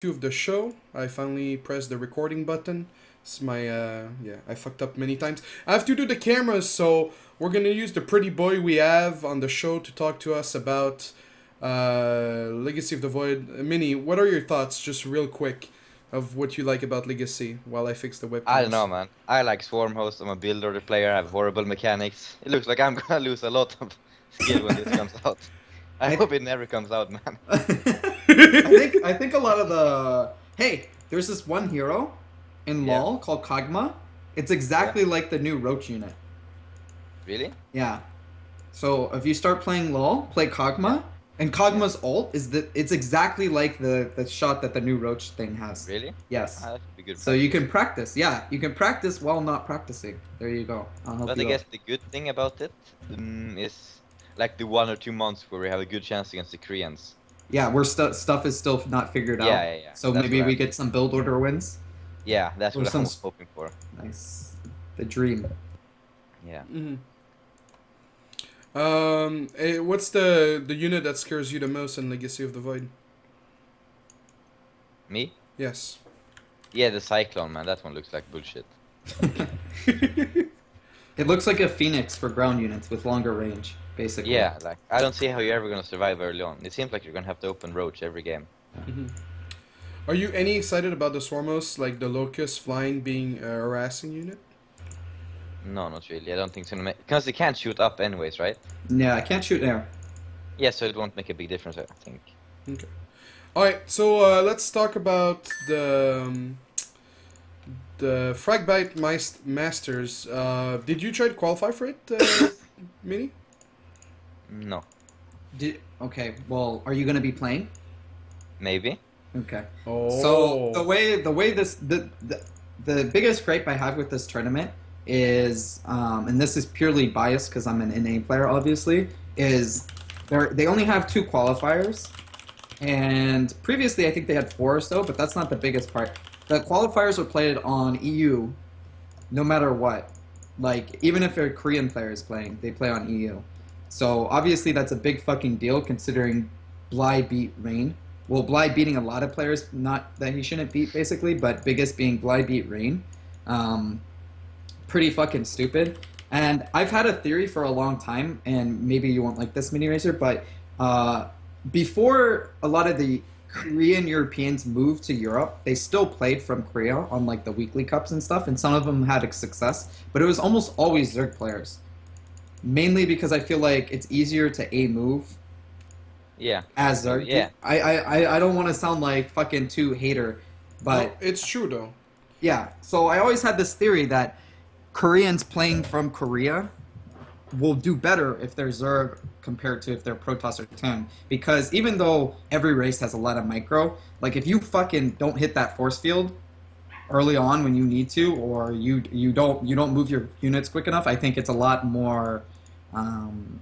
Two of the show. I finally pressed the recording button. It's my I fucked up many times. I have to do the cameras, so we're gonna use the pretty boy we have on the show to talk to us about Legacy of the Void. Minnie, what are your thoughts, just real quick, of what you like about Legacy while I fix the I don't know, webcams? man. I like Swarm Host. I'm a builder player. I have horrible mechanics. It looks like I'm gonna lose a lot of skill when this comes out. I I hope it never comes out, man. I think a lot of the there's this one hero in Yeah, LoL called Kog'Maw. It's yeah. exactly like the new Roach unit. Really? Yeah. So if you start playing LoL, play Yeah, Kog'Maw, and yeah. Kog'Maw's ult is it's exactly like the shot that the new Roach thing has. Really? Yes. Ah, that should be good So you practice. can practice. Yeah, you can practice while not practicing. There you go. I'll help But I you guess out. the good thing about it is like the 1 or 2 months where we have a good chance against the Koreans. Yeah, we're stuff is still not figured Yeah, out. yeah, yeah. So That's maybe what we I'm. get some build order wins Yeah, that's or what some I'm hoping for. nice the dream. Yeah. What's the unit that scares you the most in Legacy of the Void? Me? Yes. Yeah, the Cyclone, man. That one looks like bullshit. It looks like a phoenix for ground units with longer range, basically. Yeah, like I don't see how you're ever gonna survive early on. It seems like you're gonna have to open Roach every game. Are you any excited about the Swarmos, like the Locust flying being a harassing unit? No, not really. I don't think it's gonna make because they can't shoot up anyways, right? Yeah, I can't shoot air. Yeah, so it won't make a big difference, I think. Okay. All right. So let's talk about the Masters. Did you try to qualify for it, Mini? No, Okay, well, are you going to be playing? maybe. Okay. So Oh. the way the biggest gripe I have with this tournament is, and this is purely biased because I'm an NA player, obviously, is they only have two qualifiers, and previously I think they had four or so, but that's not the biggest part. The qualifiers were played on EU, no matter what. Like even if a Korean player is playing, they play on EU. So obviously that's a big fucking deal considering Bly beat Rain. Well, Bly beating a lot of players, not that he shouldn't beat, basically, but biggest being Bly beat Rain. Um, Pretty fucking stupid. And I've had a theory for a long time, and maybe you won't like this, Miniraser, but uh, before a lot of the Korean Europeans moved to Europe, they still played from Korea on like the weekly cups and stuff, and some of them had success, but it was almost always Zerg players. Mainly because I feel like it's easier to A move Yeah, as yeah. I don't want to sound like fucking too hater, No, but it's true though. yeah. So I always had this theory that Koreans playing from Korea will do better if they're Zerg compared to if they're Protoss or Terran. Because even though every race has a lot of micro, like if you fucking don't hit that force field early on when you need to, or you don't move your units quick enough, I think it's a lot more um,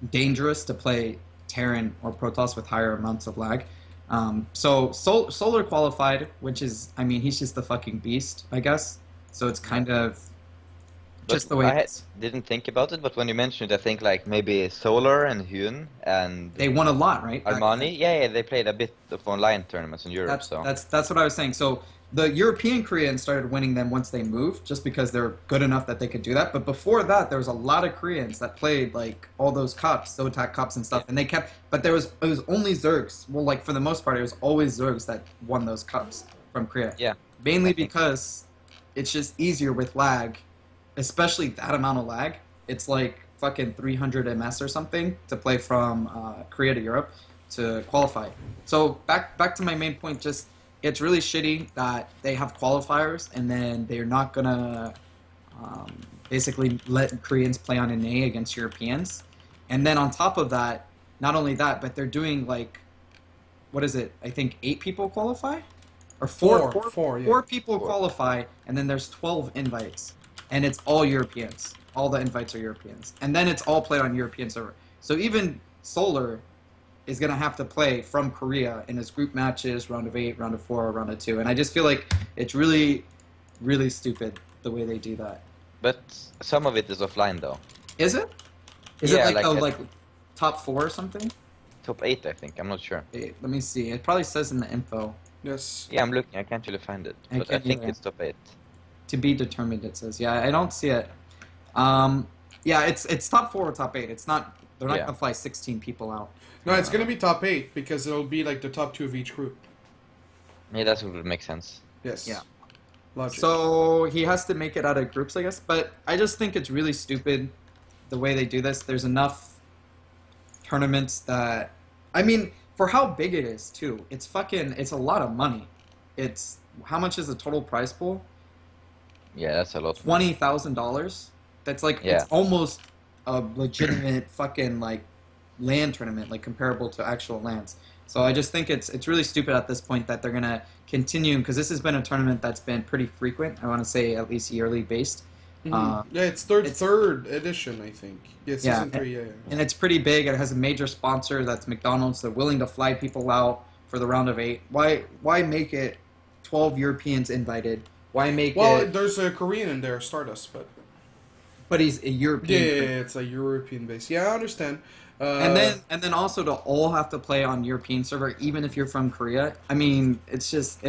dangerous to play Terran or Protoss with higher amounts of lag. Solar qualified, which is, I mean, he's just the fucking beast, I guess. So it's Yeah. kind of But just the way it is. didn't think about it, but when you mentioned it, I think like maybe Solar and HuK and They won a lot, right? Back then. Armani. Yeah, yeah, they played a bit of online tournaments in Europe, That's so that's that's what I was saying. So the European Koreans started winning them once they moved, just because they're good enough that they could do that. But before that, there was a lot of Koreans that played like all those cups, Zotac cups and yeah, stuff, and they kept. But it was only Zergs. Well, like for the most part, it was always Zergs that won those cups from Korea, yeah, I mainly think so. because it's just easier with lag, especially that amount of lag. It's like fucking 300 ms or something to play from Korea to Europe to qualify. So back to my main point, just it's really shitty that they have qualifiers and then they're not gonna um, basically let Koreans play on an A against Europeans. And then on top of that, not only that, but they're doing like what is it? I think 8 people qualify, or Four, yeah. four people Or qualify, and then there's 12 invites, and it's all Europeans. All the invites are Europeans, and then it's all played on European server. So even Solar is gonna have to play from Korea in his group matches, round of 8, round of 4, round of 2, and I just feel like it's really, really stupid the way they do that. but some of it is offline though. Is it? Is it Yeah, like like the at like top 4 or something? top 8, I think. I'm not sure. Wait, let me see. It probably says in the info. Yes. Yeah, I'm looking. I can't really find it, I but I can't think either. it's top 8. To be determined, it says. Yeah, I don't see it. Yeah, it's top 4 or top 8. It's not. They're not Yeah. gonna fly 16 people out. No, it's gonna be top 8 because it'll be like the top 2 of each group. Yeah, that would make sense. Yes. Yeah. Logic. So he has to make it out of groups, I guess. But I just think it's really stupid the way they do this. There's enough tournaments that, I mean, for how big it is too. It's a lot of money. It's how much is the total prize pool? Yeah, that's a lot. $20,000. That's like Yeah. it's almost a legitimate fucking like land tournament, like comparable to actual lands. So I just think it's really stupid at this point that they're gonna continue, because this has been a tournament that's been pretty frequent. I want to say at least yearly based. Yeah, it's third edition, I think. Yeah, season 3. Yeah. And it's pretty big. It has a major sponsor, that's McDonald's. They're willing to fly people out for the round of 8. Why make it 12 Europeans invited? Why make Well, it? there's a Korean in there, Stardust, But he's a European. yeah, it's a European base. Yeah, I understand. And then also to all have to play on European server, even if you're from Korea. I mean, it's just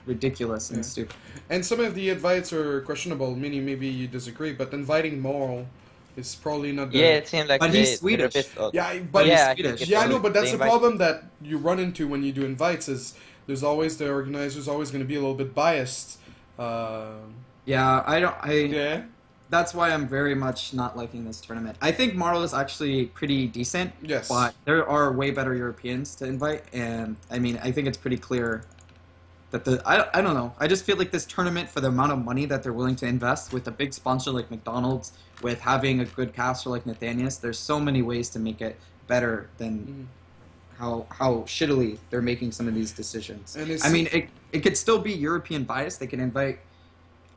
ridiculous and stupid. And some of the invites are questionable. Meaning, maybe you disagree, but inviting Morl is probably not. The... Yeah, it seemed like But he's they're a Swedish. bit odd. Yeah, but he's yeah, Swedish. yeah, I know, but that's the invite- problem that you run into when you do invites. Is there's always the organizer's always going to be a little bit biased. Yeah, Yeah. That's why I'm very much not liking this tournament. I think Marl is actually pretty decent. Yes. But there are way better Europeans to invite, and I mean, I think it's pretty clear that I don't know. I just feel like this tournament, for the amount of money that they're willing to invest with a big sponsor like McDonald's, with having a good caster like Nathanius, there's so many ways to make it better than how shittily they're making some of these decisions. And it's- I mean, it could still be European bias. They can invite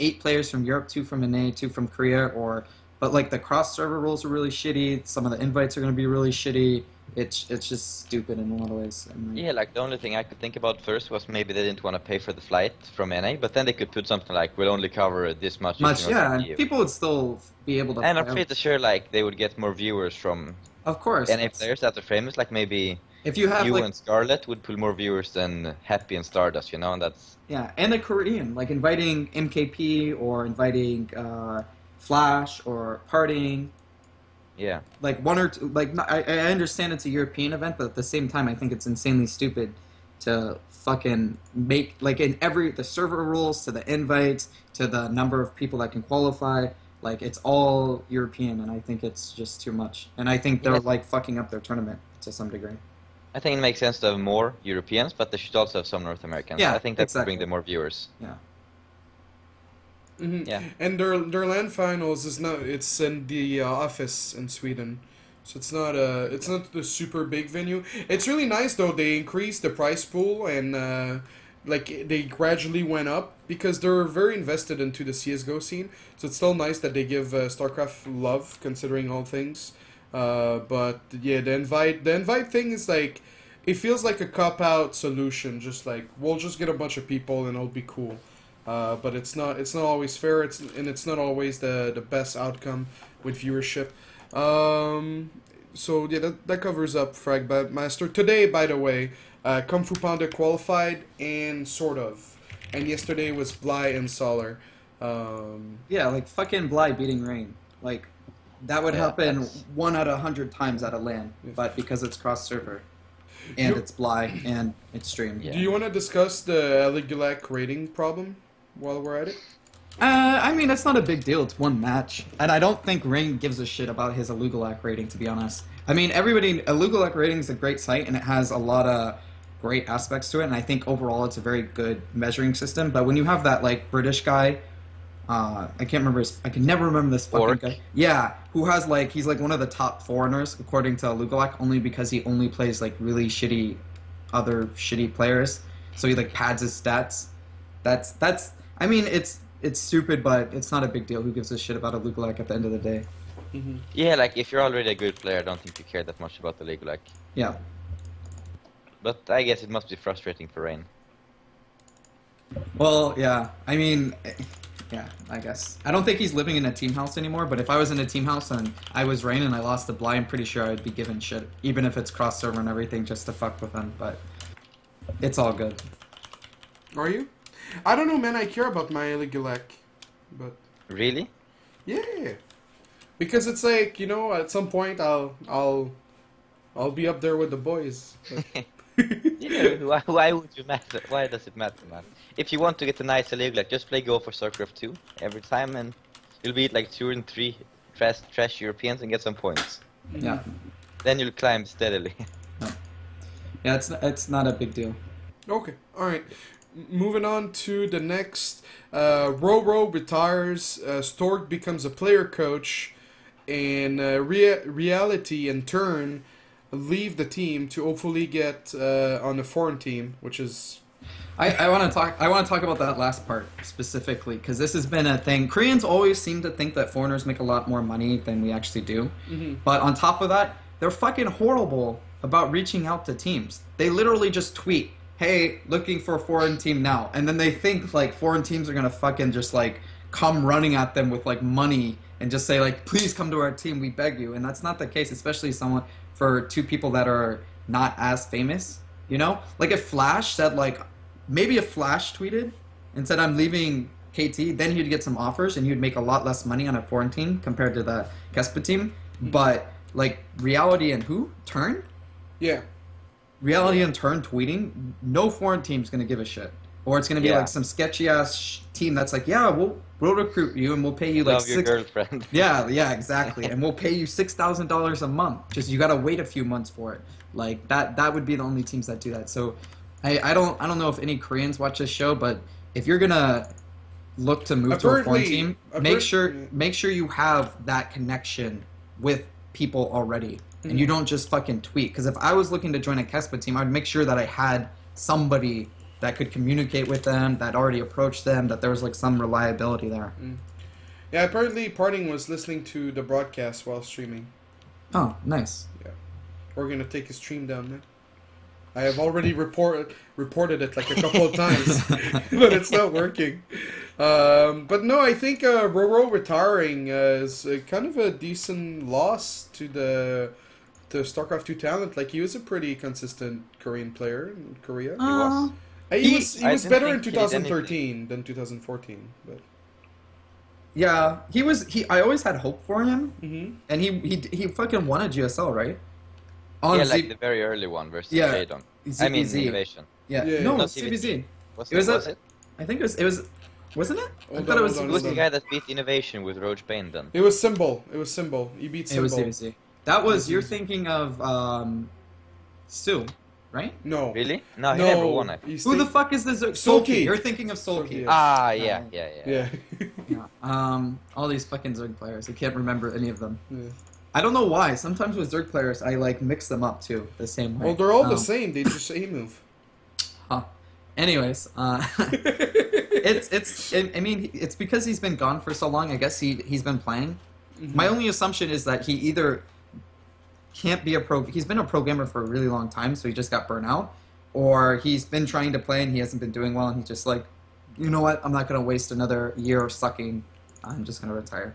8 players from Europe, 2 from NA, 2 from Korea, but like the cross server rules are really shitty. Some of the invites are going to be really shitty. It's just stupid in a lot of ways. Yeah, like the only thing I could think about first was maybe they didn't want to pay for the flight from NA, but then they could put something like, we'll only cover this much. Yeah, and people would still be able to. And I'm fly pretty sure like they would get more viewers from Of course. NA players that are famous. Like maybe If you have you like and Scarlet would pull more viewers than Happy and Stardust, you know, and that's yeah, and a Korean, like inviting MKP or inviting Flash or Parting. yeah. Like one or two, like I understand it's a European event, but at the same time, I think it's insanely stupid to fucking make like in the server rules to the invites to the number of people that can qualify. Like it's all European, and I think it's just too much. And I think they're like fucking up their tournament to some degree. I think it makes sense to have more Europeans, but they should also have some North Americans. Yeah, I think that would exactly. bring them more viewers. Yeah. Yeah. And their land finals is not. It's in the office in Sweden, so it's not the super big venue. It's really nice though. They increased the prize pool and like they gradually went up because they're very invested into the CS:GO scene. So it's still nice that they give StarCraft love considering all things. But yeah, the invite thing is like, it feels like a cop-out solution. Just like, we'll just get a bunch of people and it'll be cool. But it's not always fair. It's not always the best outcome with viewership. So yeah, that covers up Frag Master. Today, by the way, Kung Fu Panda qualified and sort of. And yesterday was Bly and Solar. Yeah, like fucking Bly beating Rain. Like that would happen that's- 1 out of 100 times out of LAN, but because it's cross server, and it's Bly and it's streamed. Yeah. Do you want to discuss the Aligulac rating problem while we're at it? I mean, it's not a big deal. It's one match, and I don't think Rain gives a shit about his Aligulac rating, to be honest. I mean, Aligulac rating is a great site, and it has a lot of great aspects to it, and I think overall it's a very good measuring system. But when you have that like British guy, I can never remember this fucking Orc. guy. Yeah, who has like he's like one of the top foreigners according to Aligulac, only because he only plays like really shitty other shitty players. So he like pads his stats. That's I mean it's stupid, but it's not a big deal. Who gives a shit about Aligulac at the end of the day? Yeah, like if you're already a good player, I don't think you care that much about the league, like. Yeah. But I guess it must be frustrating for Rain. Well, yeah. I mean, yeah, I guess. I don't think he's living in a team house anymore, but if I was in a team house and I was Rain and I lost to Bly, I'm pretty sure I'd be given shit, even if it's cross-server and everything, just to fuck with him, but it's all good. Are you? I don't know, man. I care about my Aligulac, but Really? yeah, because it's like, you know, at some point I'll be up there with the boys. But You know, why would you matter? Why does it matter, man? If you want to get a nice Aligulac, just play Go for StarCraft 2 every time, and you'll beat like 2 and 3 trash Europeans and get some points. Yeah. Then you'll climb steadily. Yeah, it's not a big deal. Okay, all right. Moving on to the next. Roro retires. Stork becomes a player coach, and Reality in turn leave the team to hopefully get on a foreign team, which is. I want to talk about that last part specifically because this has been a thing. Koreans always seem to think that foreigners make a lot more money than we actually do. Mm-hmm. But on top of that, they're fucking horrible about reaching out to teams. They literally just tweet, "Hey, looking for a foreign team now," and then they think like foreign teams are gonna fucking just like come running at them with like money and just say like, "Please come to our team, we beg you." And that's not the case, especially for two people that are not as famous. You know, like if Flash said like. Maybe if Flash tweeted and said, "I'm leaving KT," then he'd get some offers and he'd make a lot less money on a foreign team compared to the Kespa team. But, like, Reality and who? Turn? Yeah. Reality and Turn tweeting, no foreign team's going to give a shit. Or it's going to be like some sketchy-ass team that's like, "Yeah, we'll recruit you and we'll pay you like Love your girlfriend. Yeah, exactly. And we'll pay you $6,000 a month. Just you got to wait a few months for it." Like, that would be the only teams that do that. So... I don't know if any Koreans watch this show, but if you're gonna look to move to a foreign team, make sure you have that connection with people already, and you don't just fucking tweet. Because if I was looking to join a Kespa team, I'd make sure that I had somebody that could communicate with them, that already approached them, that there was like some reliability there. Yeah, apparently Parting was listening to the broadcast while streaming. Oh, nice. Yeah, we're gonna take his stream down, man. I have already reported it like a couple of times, but it's not working. But no, I think Roro retiring is kind of a decent loss to StarCraft 2 talent. Like, he was a pretty consistent Korean player in Korea. He was better in 2013 than 2014. But yeah, I always had hope for him, and he fucking won a GSL, right? Like the very early one versus Jadon. I mean, Innovation. Yeah. No, CBZ. Was it? I think it was. Wasn't it? I thought it was. Who was the guy that beat Innovation with Roach Bane then? It was Symbol. He beat Symbol. It was CBZ. That was you're thinking of Stu, right? No. Really? No, he never won. I think. Who the fuck is this? Soulkey. You're thinking of Soulkey. Yeah. All these fucking Zerg players. I can't remember any of them. Yeah. I don't know why. Sometimes with Zerg players, I like mix them up too, the same way. Well, they're all the same. They just A-move. Huh. Anyways, I mean, it's because he's been gone for so long. I guess he's been playing. My only assumption is that he either can't be he's been a pro gamer for a really long time, so he just got burnt out, or he's been trying to play and he hasn't been doing well, and he's just like, you know what? I'm not going to waste another year sucking. I'm just going to retire.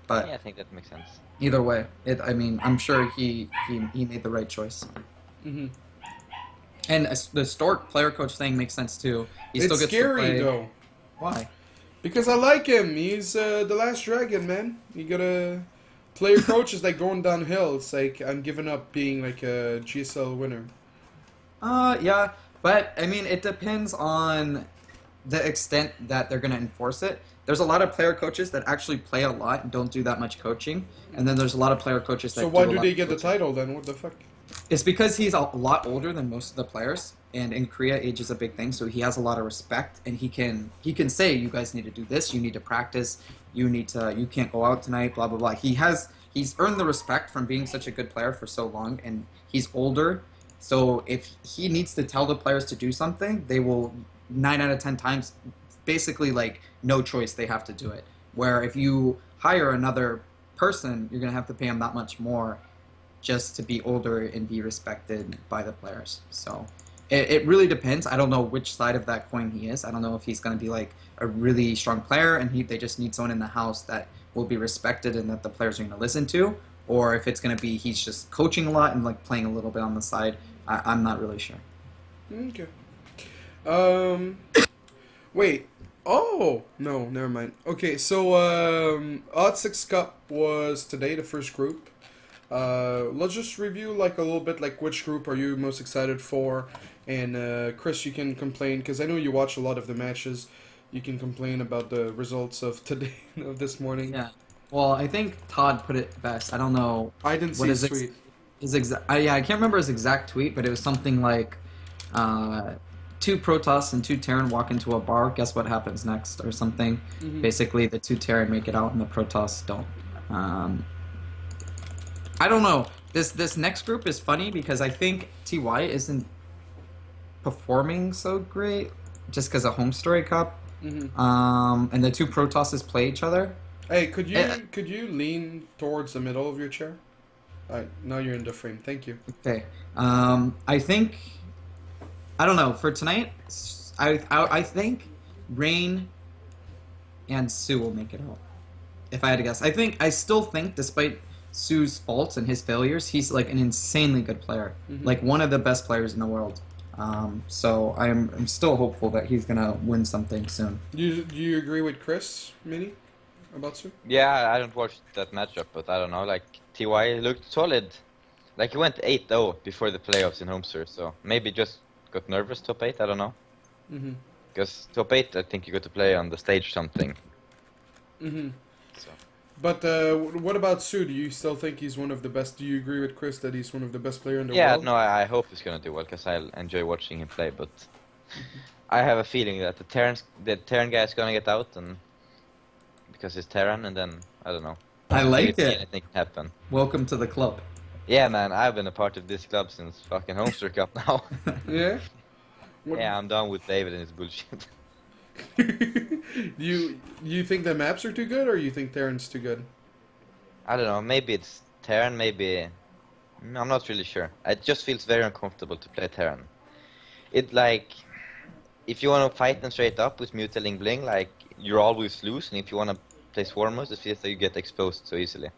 But yeah, I think that makes sense. Either way, I mean, I'm sure he made the right choice. And the Stork player coach thing makes sense too. He still gets scary to play. Though. Why? Because I like him. He's the last dragon, man. You gotta player coach is like going downhill. It's like I'm giving up being like a GSL winner. Yeah, but I mean, it depends on the extent that they're gonna enforce it. There's a lot of player coaches that actually play a lot and don't do that much coaching, and then there's a lot of player coaches that. So why do they get the title then? What the fuck? It's because he's a lot older than most of the players, and in Korea, age is a big thing. So he has a lot of respect, and he can say, "You guys need to do this. You need to practice. You can't go out tonight." Blah blah blah. He's earned the respect from being such a good player for so long, and he's older. So if he needs to tell the players to do something, they will 9 out of 10 times. Basically, like, no choice, they have to do it. Where if you hire another person, you're going to have to pay him that much more just to be older and be respected by the players. So it really depends. I don't know which side of that coin he is. I don't know if he's going to be like a really strong player and they just need someone in the house that will be respected and that the players are going to listen to, or if it's going to be he's just coaching a lot and like playing a little bit on the side. I'm not really sure. Okay. Wait. Oh no, never mind. Okay, so Odd Six Cup was today, the first group. Let's just review like a little bit, like which group are you most excited for, and Chris, you can complain because I know you watch a lot of the matches. You can complain about the results of today, of this morning. Yeah. Well, I think Todd put it best. I don't know. I didn't see What his is it? tweet. His exact. Yeah, I can't remember his exact tweet, but it was something like, two Protoss and two Terran walk into a bar. Guess what happens next, or something. Mhm. Basically, the two Terran make it out, and the Protoss don't. I don't know. This next group is funny because I think TY isn't performing so great just because of Home Story Cup. Mhm. And the two Protosses play each other. Hey, could you lean towards the middle of your chair? Alright, now you're in the frame. Thank you. Okay. I think I don't know for tonight. I think Rain and Sue will make it out. If I had to guess, I still think, despite Sue's faults and his failures, he's like an insanely good player, like one of the best players in the world. So I'm still hopeful that he's gonna win something soon. Do you agree with Chris, Mini, about Sue? Yeah, I don't watch that matchup, but I don't know. Like TY looked solid. Like he went 8-0 before the playoffs in Homester, so maybe just got nervous top 8. I don't know. Mhm. Because top 8, I think you got to play on the stage something. Mhm. So. But what about Sue? Do you still think he's one of the best? Do you agree with Chris that he's one of the best players in the Yeah, world? no, I hope he's gonna do well because I enjoy watching him play. But I have a feeling that the Terran guy is gonna get out, and because he's Terran, and then I don't know. I like Maybe it. anything can happen. Welcome to the club. Yeah, man, I've been a part of this club since fucking Homester Cup now. Yeah. What- Yeah, I'm done with David and his bullshit. you think the maps are too good, or you think Terran's too good? I don't know, maybe it's Terran, maybe... No, I'm not really sure. It just feels very uncomfortable to play Terran. It like... If you want to fight them straight up with Mutaling Bling, like, you always lose, and if you want to play Swarmers, it feels like you get exposed so easily.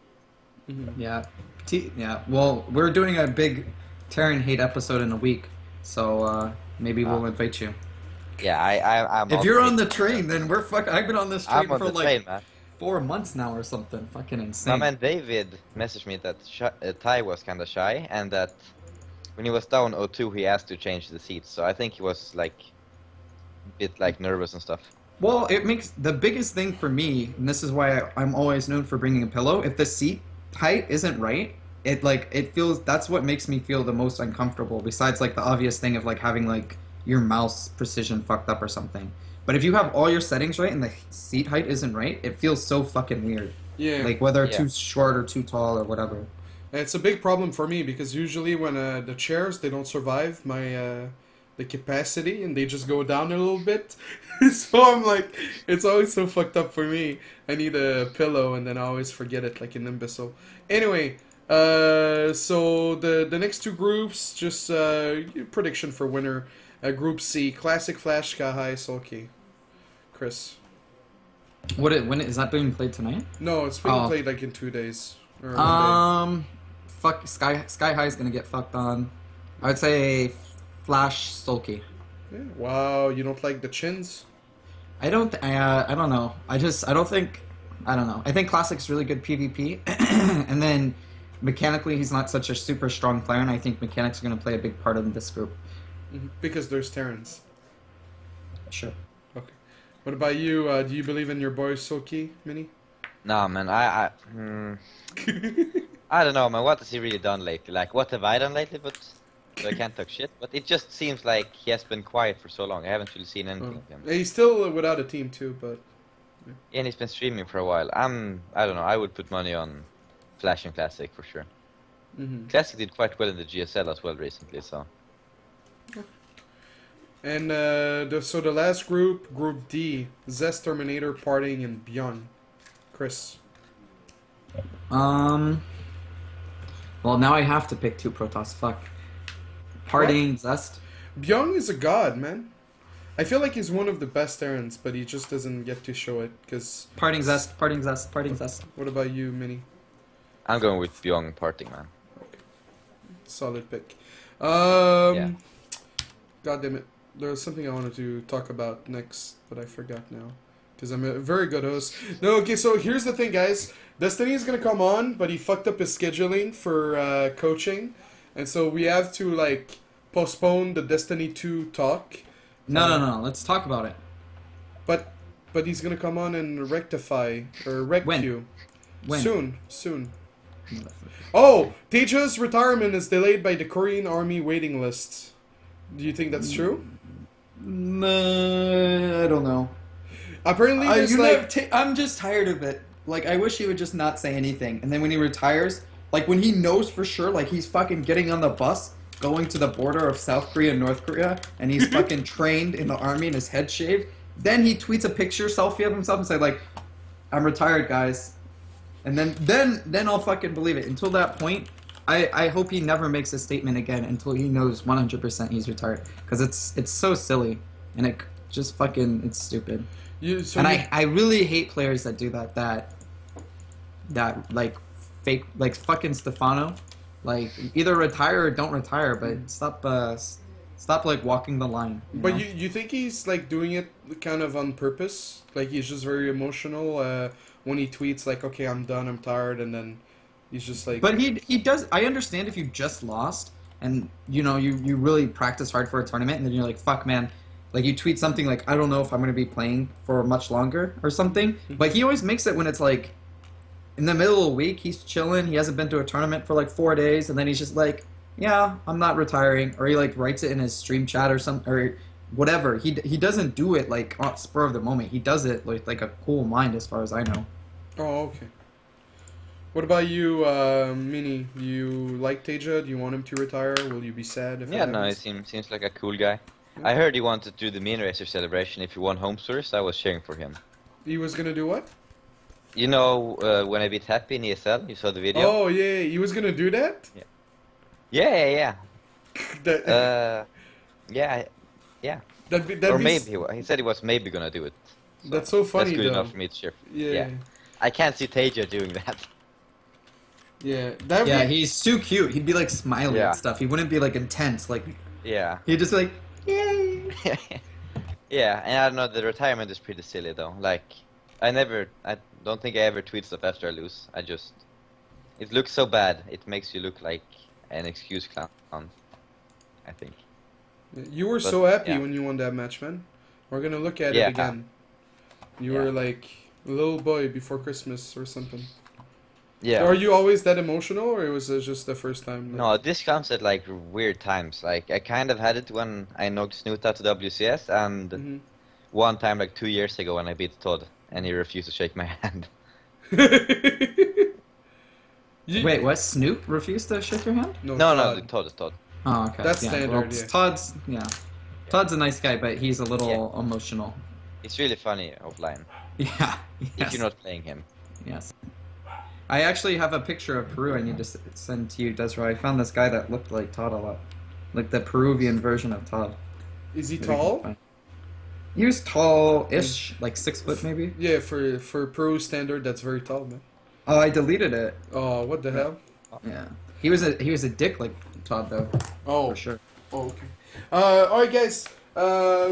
Yeah. Yeah. Well, we're doing a big Terran hate episode in a week, so maybe we'll invite you. Yeah, I'm If you're on the train, then we're fuck. I've been on this train I'm on for the like train, man. 4 months now or something. Fucking My insane. man David messaged me that Ty was kind of shy, and that when he was down 0-2, he asked to change the seats. So I think he was like a bit like nervous and stuff. Well, it makes the biggest thing for me, and this is why I'm always known for bringing a pillow. If the seat height isn't right, it feels that's what makes me feel the most uncomfortable. Besides like the obvious thing of like having like your mouse precision fucked up or something. But if you have all your settings right and the seat height isn't right, it feels so fucking weird. Yeah. Like whether Yeah. too short or too tall or whatever. It's a big problem for me because usually when the chairs they don't survive my the capacity and they just go down a little bit, so I'm like, it's always so fucked up for me. I need a pillow and then I always forget it like an imbecile. Anyway, so the next two groups, just prediction for winner. Group C, Classic, Flash, Sky High, Sulky. Chris. When is that being played tonight? No, it's being played like in 2 days. Or 1 day. Fuck Sky High is gonna get fucked on. I would say Flash Sulky. Yeah. Wow, you don't like the chins? I don't know. I don't know. I think Classic's really good PvP, and then mechanically he's not such a super strong player, and I think mechanics are gonna play a big part in this group. Because there's Terrans. Sure. Okay. What about you? Do you believe in your boy Sulky, Mini? Nah, man, I don't know, man. What has he really done lately? Like, what have I done lately? But I can't talk shit. But it just seems like he has been quiet for so long. I haven't really seen anything of him. He's still without a team too, but Yeah, and he's been streaming for a while. I don't know. I would put money on Flash and Classic for sure. Classic did quite well in the GSL as well recently, so. And so the last group, Group D, Zest, Terminator, Parting, and Beyond. Chris. Well, now I have to pick two Protoss. Fuck. Parting, Zest. Byung is a god, man. I feel like he's one of the best Terrans, but he just doesn't get to show it, because... Parting, Zest. Parting, Zest. Parting, Zest. What about you, Mini? I'm going with Byung Parting, man. Okay. Solid pick. Yeah. God damn it. There was something I wanted to talk about next, but I forgot now. Because I'm a very good host. No, okay, so here's the thing, guys. Destiny is going to come on, but he fucked up his scheduling for coaching. And so we have to, like, postpone the Destiny 2 talk. No. Let's talk about it. But he's going to come on and rectify, or wreck you. When? Soon. Oh, Teja's retirement is delayed by the Korean Army waiting list. Do you think that's true? No, I don't know. Apparently, there's I'm just tired of it. Like, I wish he would just not say anything. And then when he retires, like, when he knows for sure, like, he's fucking getting on the bus, going to the border of South Korea and North Korea, and he's fucking trained in the army and his head shaved, then he tweets a picture, selfie of himself and say, like, I'm retired, guys. And then I'll fucking believe it. Until that point, I hope he never makes a statement again until he knows 100% he's retired. Because it's so silly. And it just fucking, it's stupid. I really hate players that do that like fake, like fucking Stefano, like either retire or don't retire, but stop like walking the line. But you think he's like doing it kind of on purpose? Like he's just very emotional when he tweets like, okay, I'm done, I'm tired, and then he's just like. But he does. I understand if you just lost and you really practice hard for a tournament and then you're like, fuck, man. Like, you tweet something like, I don't know if I'm going to be playing for much longer or something. But he always makes it when it's, like, in the middle of the week, he's chilling. He hasn't been to a tournament for, like, 4 days. And then he's just like, yeah, I'm not retiring. Or he, like, writes it in his stream chat or something. Or whatever. He doesn't do it, like, on spur of the moment. He does it with, like, a cool mind as far as I know. Oh, okay. What about you, Mini? Do you like Teja? Do you want him to retire? Will you be sad if Yeah, no, he seems like a cool guy. I heard he wanted to do the Miniraser celebration if he won home source. I was cheering for him. He was gonna do what? You know, when I beat Happy in ESL, you saw the video? Oh, yeah, he was gonna do that? Yeah. That, yeah. That'd Or maybe, he said he was maybe gonna do it. So that's so funny, that's good though. enough for me to cheer. Yeah. I can't see Teja doing that. Yeah, he's too cute. He'd be, like, smiling and stuff. He wouldn't be, like, intense. Like, yeah. he'd just be like, yay! Yeah, and I don't know, the retirement is pretty silly though. Like, I don't think I ever tweet stuff after I lose. It looks so bad. It makes you look like an excuse clown, I think. You were so happy when you won that match, man. We're gonna look at it again. You were like a little boy before Christmas or something. Yeah. Are you always that emotional, or was it just the first time? Like... No, this comes at like weird times. Like, I kind of had it when I knocked Snoot out to WCS, and one time like 2 years ago when I beat Todd, and he refused to shake my hand. Wait, what? Snoop refused to shake your hand? No, Todd. Oh, okay. That's standard, Todd's Todd's a nice guy, but he's a little emotional. It's really funny offline. Yeah. If you're not playing him. Yes. I actually have a picture of Peru I need to send to you, desRow. I found this guy that looked like Todd a lot. Like the Peruvian version of Todd. Is he tall? He was tall-ish, like 6 foot maybe. Yeah, for Peru standard, that's very tall, man. Oh, I deleted it. Oh, what the hell? Yeah. He was a dick like Todd though. Oh. For sure. Oh, okay. Alright guys.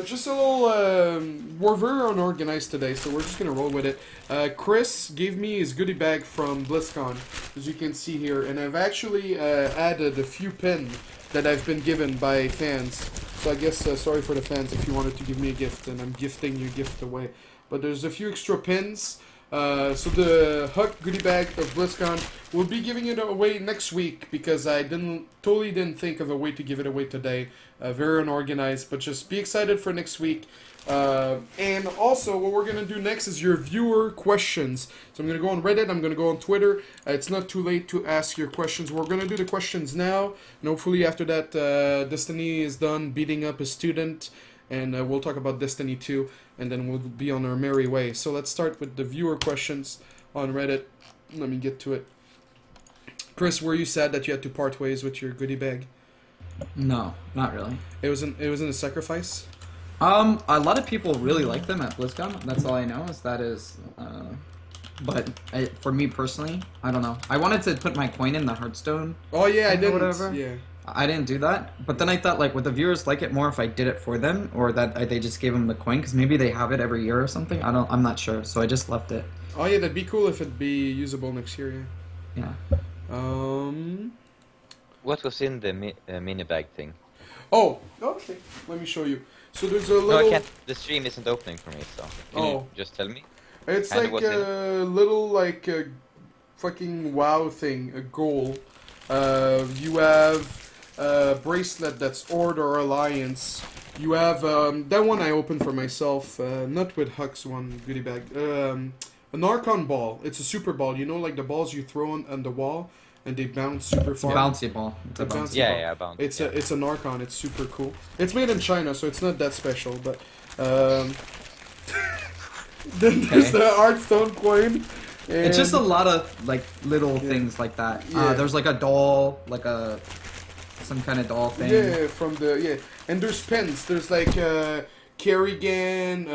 Just a little, we're very unorganized today, so we're just gonna roll with it. Chris gave me his goodie bag from BlizzCon, as you can see here, and I've actually added a few pins that I've been given by fans. So I guess, sorry for the fans if you wanted to give me a gift, and I'm gifting your gift away. But there's a few extra pins. So the HuK goodie bag of BlizzCon, we'll be giving it away next week because I totally didn't think of a way to give it away today. Very unorganized, but just be excited for next week. And also, what we're going to do next is your viewer questions. So I'm going to go on Reddit, I'm going to go on Twitter. It's not too late to ask your questions. We're going to do the questions now, and hopefully after that, Destiny is done beating up a student. And we'll talk about Destiny 2, and then we'll be on our merry way. So let's start with the viewer questions on Reddit. Let me get to it. Chris, were you sad that you had to part ways with your goodie bag? No, not really. It wasn't a sacrifice? A lot of people really like them at BlizzCon. That's all I know but for me personally, I don't know. I wanted to put my coin in the Hearthstone. Oh yeah, I did. Whatever. Yeah. I didn't do that, but then I thought like, would the viewers like it more if I did it for them, or that they just gave them the coin? Because maybe they have it every year or something. I'm not sure. So I just left it. Oh yeah, that'd be cool if it'd be usable next year. Yeah. What was in the mini bag thing? Oh, okay. Let me show you. So there's a little. No, I can't. The stream isn't opening for me, so can you just tell me? It's kind of like what's in a little like a fucking WoW thing, a goal. You have a bracelet that's Ord or Alliance. You have that one I opened for myself, not with HuK's one goodie bag. An Archon ball. It's a super ball. You know, like the balls you throw on the wall and they bounce super It's a far. bouncy ball. It's a bouncy bouncy ball. Yeah, bounce. It's an Archon. It's super cool. It's made in China, so it's not that special. But then there's the Hearthstone coin. It's just a lot of like little things like that. Yeah. There's like a doll, like some kind of doll thing. Yeah, from the and there's pins. There's like Kerrigan,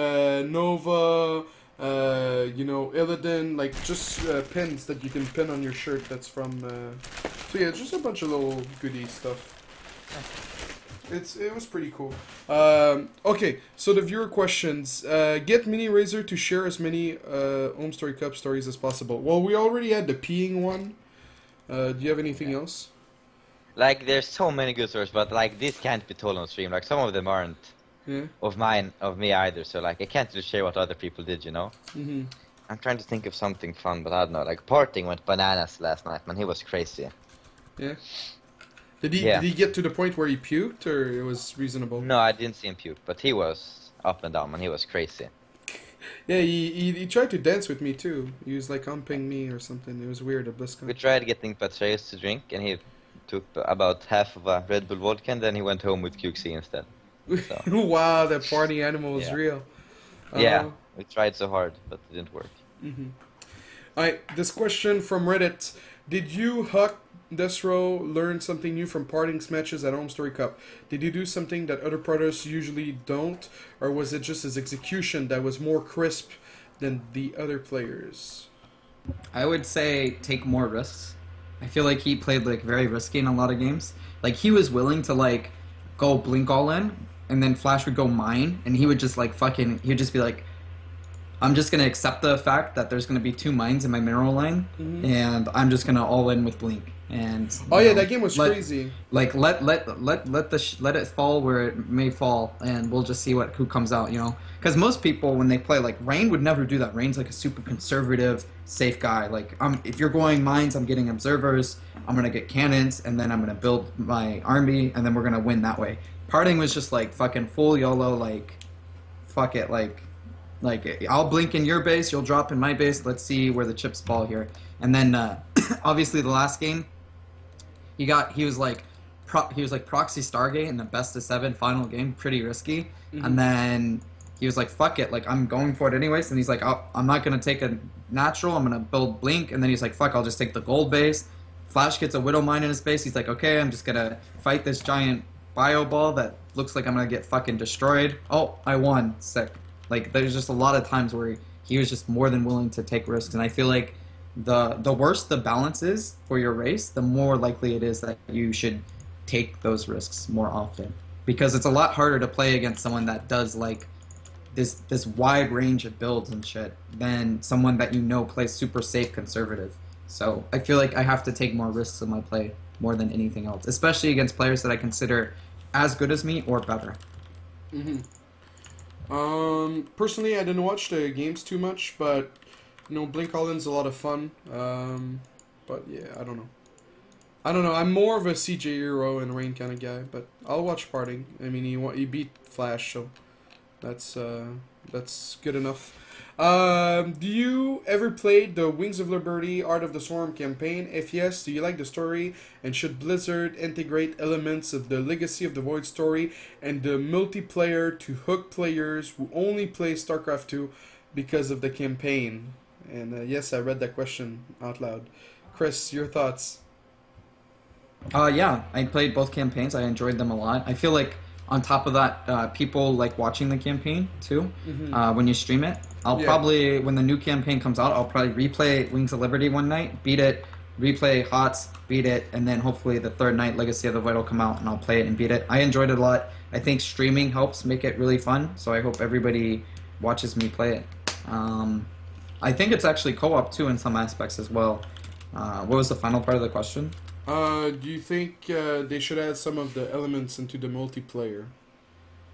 Nova, you know, Illidan, like just pins that you can pin on your shirt. That's from. So yeah, just a bunch of little goodie stuff. It was pretty cool. Okay, so the viewer questions. Get Miniraser to share as many Home Story Cup stories as possible. Well, we already had the peeing one. Do you have anything else? Like, there's so many good stories, but like this can't be told on stream. Like, some of them aren't of me either. So like, I can't just share what other people did, you know. Mm-hmm. I'm trying to think of something fun, but I don't know. Like, Parting went bananas last night, man. He was crazy. Yeah. Did he get to the point where he puked, or it was reasonable? No, I didn't see him puke, but he was up and down, man. He was crazy. Yeah, he tried to dance with me too. He was like humping me or something. It was weird at BlizzCon. We tried getting Patreus to drink, and he took about half of a Red Bull vodka, and then he went home with QC instead. So. Wow, that party animal is real. Yeah, we tried so hard, but it didn't work. Mm-hmm. Alright, this question from Reddit. Did you, HuK, desRow, learn something new from Parting's matches at Home Story Cup? Did you do something that other protos usually don't? Or was it just his execution that was more crisp than the other players? I would say take more risks. I feel like he played like very risky in a lot of games. Like he was willing to like go blink all in, and then Flash would go mine, and he would just like he would just be like, I'm just gonna accept the fact that there's gonna be 2 mines in my mineral line, and I'm just gonna all in with blink. And yeah, that game was crazy. Like let it fall where it may fall, and we'll just see who comes out. You know, because most people when they play like Rain would never do that. Rain's like a super conservative, safe guy. Like if you're going mines, I'm getting observers. I'm gonna get cannons, and then I'm gonna build my army, and then we're gonna win that way. Parting was just like fucking full YOLO. Like fuck it. Like I'll blink in your base, you'll drop in my base. Let's see where the chips fall here. And then obviously the last game. He was like proxy Stargate in the best of 7 final game, pretty risky. And then he was like, fuck it, like I'm going for it anyways. And he's like, oh, I'm not gonna take a natural, I'm gonna build blink. And then he's like, fuck, I'll just take the gold base. Flash gets a Widow Mine in his base. He's like, okay, I'm just gonna fight this giant bio ball that looks like I'm gonna get fucking destroyed. Oh, I won, sick. Like there's just a lot of times where he was just more than willing to take risks, and I feel like the worse the balance is for your race, the more likely it is that you should take those risks more often, because it's a lot harder to play against someone that does like this wide range of builds and shit than someone that you know plays super safe conservative. So I feel like I have to take more risks in my play more than anything else, especially against players that I consider as good as me or better. Personally, I didn't watch the games too much, but you know, Blink All-In's a lot of fun. But yeah, I don't know. I'm more of a CJ Hero and Rain kind of guy, but I'll watch Parting. I mean, he beat Flash, so that's good enough. Do you ever play the Wings of Liberty Art of the Swarm campaign? If yes, do you like the story? And should Blizzard integrate elements of the Legacy of the Void story and the multiplayer to HuK players who only play StarCraft 2 because of the campaign? And yes, I read that question out loud. Chris, your thoughts? Yeah, I played both campaigns. I enjoyed them a lot. I feel like on top of that, people like watching the campaign too when you stream it. I'll probably, when the new campaign comes out, I'll probably replay Wings of Liberty one night, beat it replay HOTS, beat it, and then hopefully the third night Legacy of the Void will come out and I'll play it and beat it. I enjoyed it a lot. I think streaming helps make it really fun, so I hope everybody watches me play it. I think it's actually co-op too in some aspects as well. What was the final part of the question? Do you think they should add some of the elements into the multiplayer?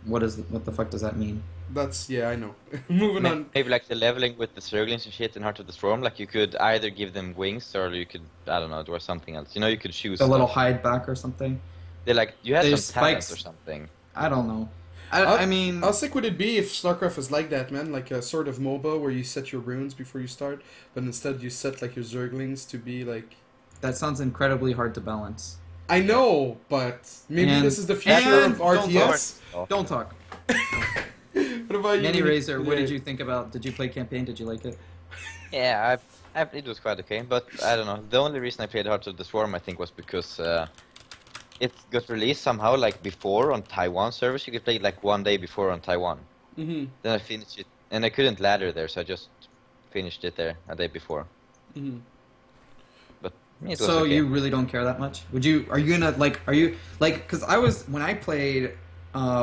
What the fuck does that mean? That's, yeah, I know. Moving on. Maybe like the leveling with the Zerglings and shit in Heart of the Storm, like you could either give them wings or you could, I don't know, do something else. You know, you could choose. A little hide back or something? They're like, you had There's some talent spikes. or something. I don't know. I mean... How sick would it be if StarCraft was like that, man? Like a sort of MOBA where you set your runes before you start, but instead you set like your Zerglings to be like... That sounds incredibly hard to balance. I know, but maybe this is the future of RTS. Don't talk. What about you? Miniraser, what did you think about? Did you play campaign? Did you like it? Yeah, it was quite okay, but I don't know. The only reason I played Heart of the Swarm, I think, was because it got released somehow like before on Taiwan servers. You could play it like one day before on Taiwan. Then I finished it, and I couldn't ladder there, so I just finished it there a day before. But it was So okay. you really don't care that much? Are you gonna because when I played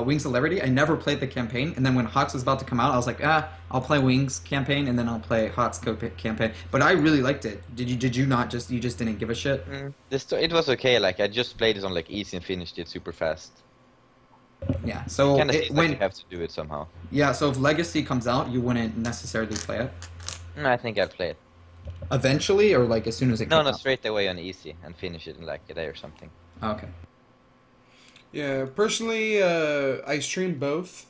Wings of Liberty, I never played the campaign, and then when HOTS was about to come out, I was like, I'll play Wings campaign, and then I'll play HOTS campaign. But I really liked it. Did you not you just didn't give a shit? It was okay. Like I just played it on like easy and finished it super fast. Yeah. So Kind of seems like you have to do it somehow. Yeah. So if Legacy comes out, you wouldn't necessarily play it. I think I'd play it. Eventually, or like as soon as it comes No, out? straight away on easy and finish it in like a day or something. Okay. Yeah, personally, I streamed both.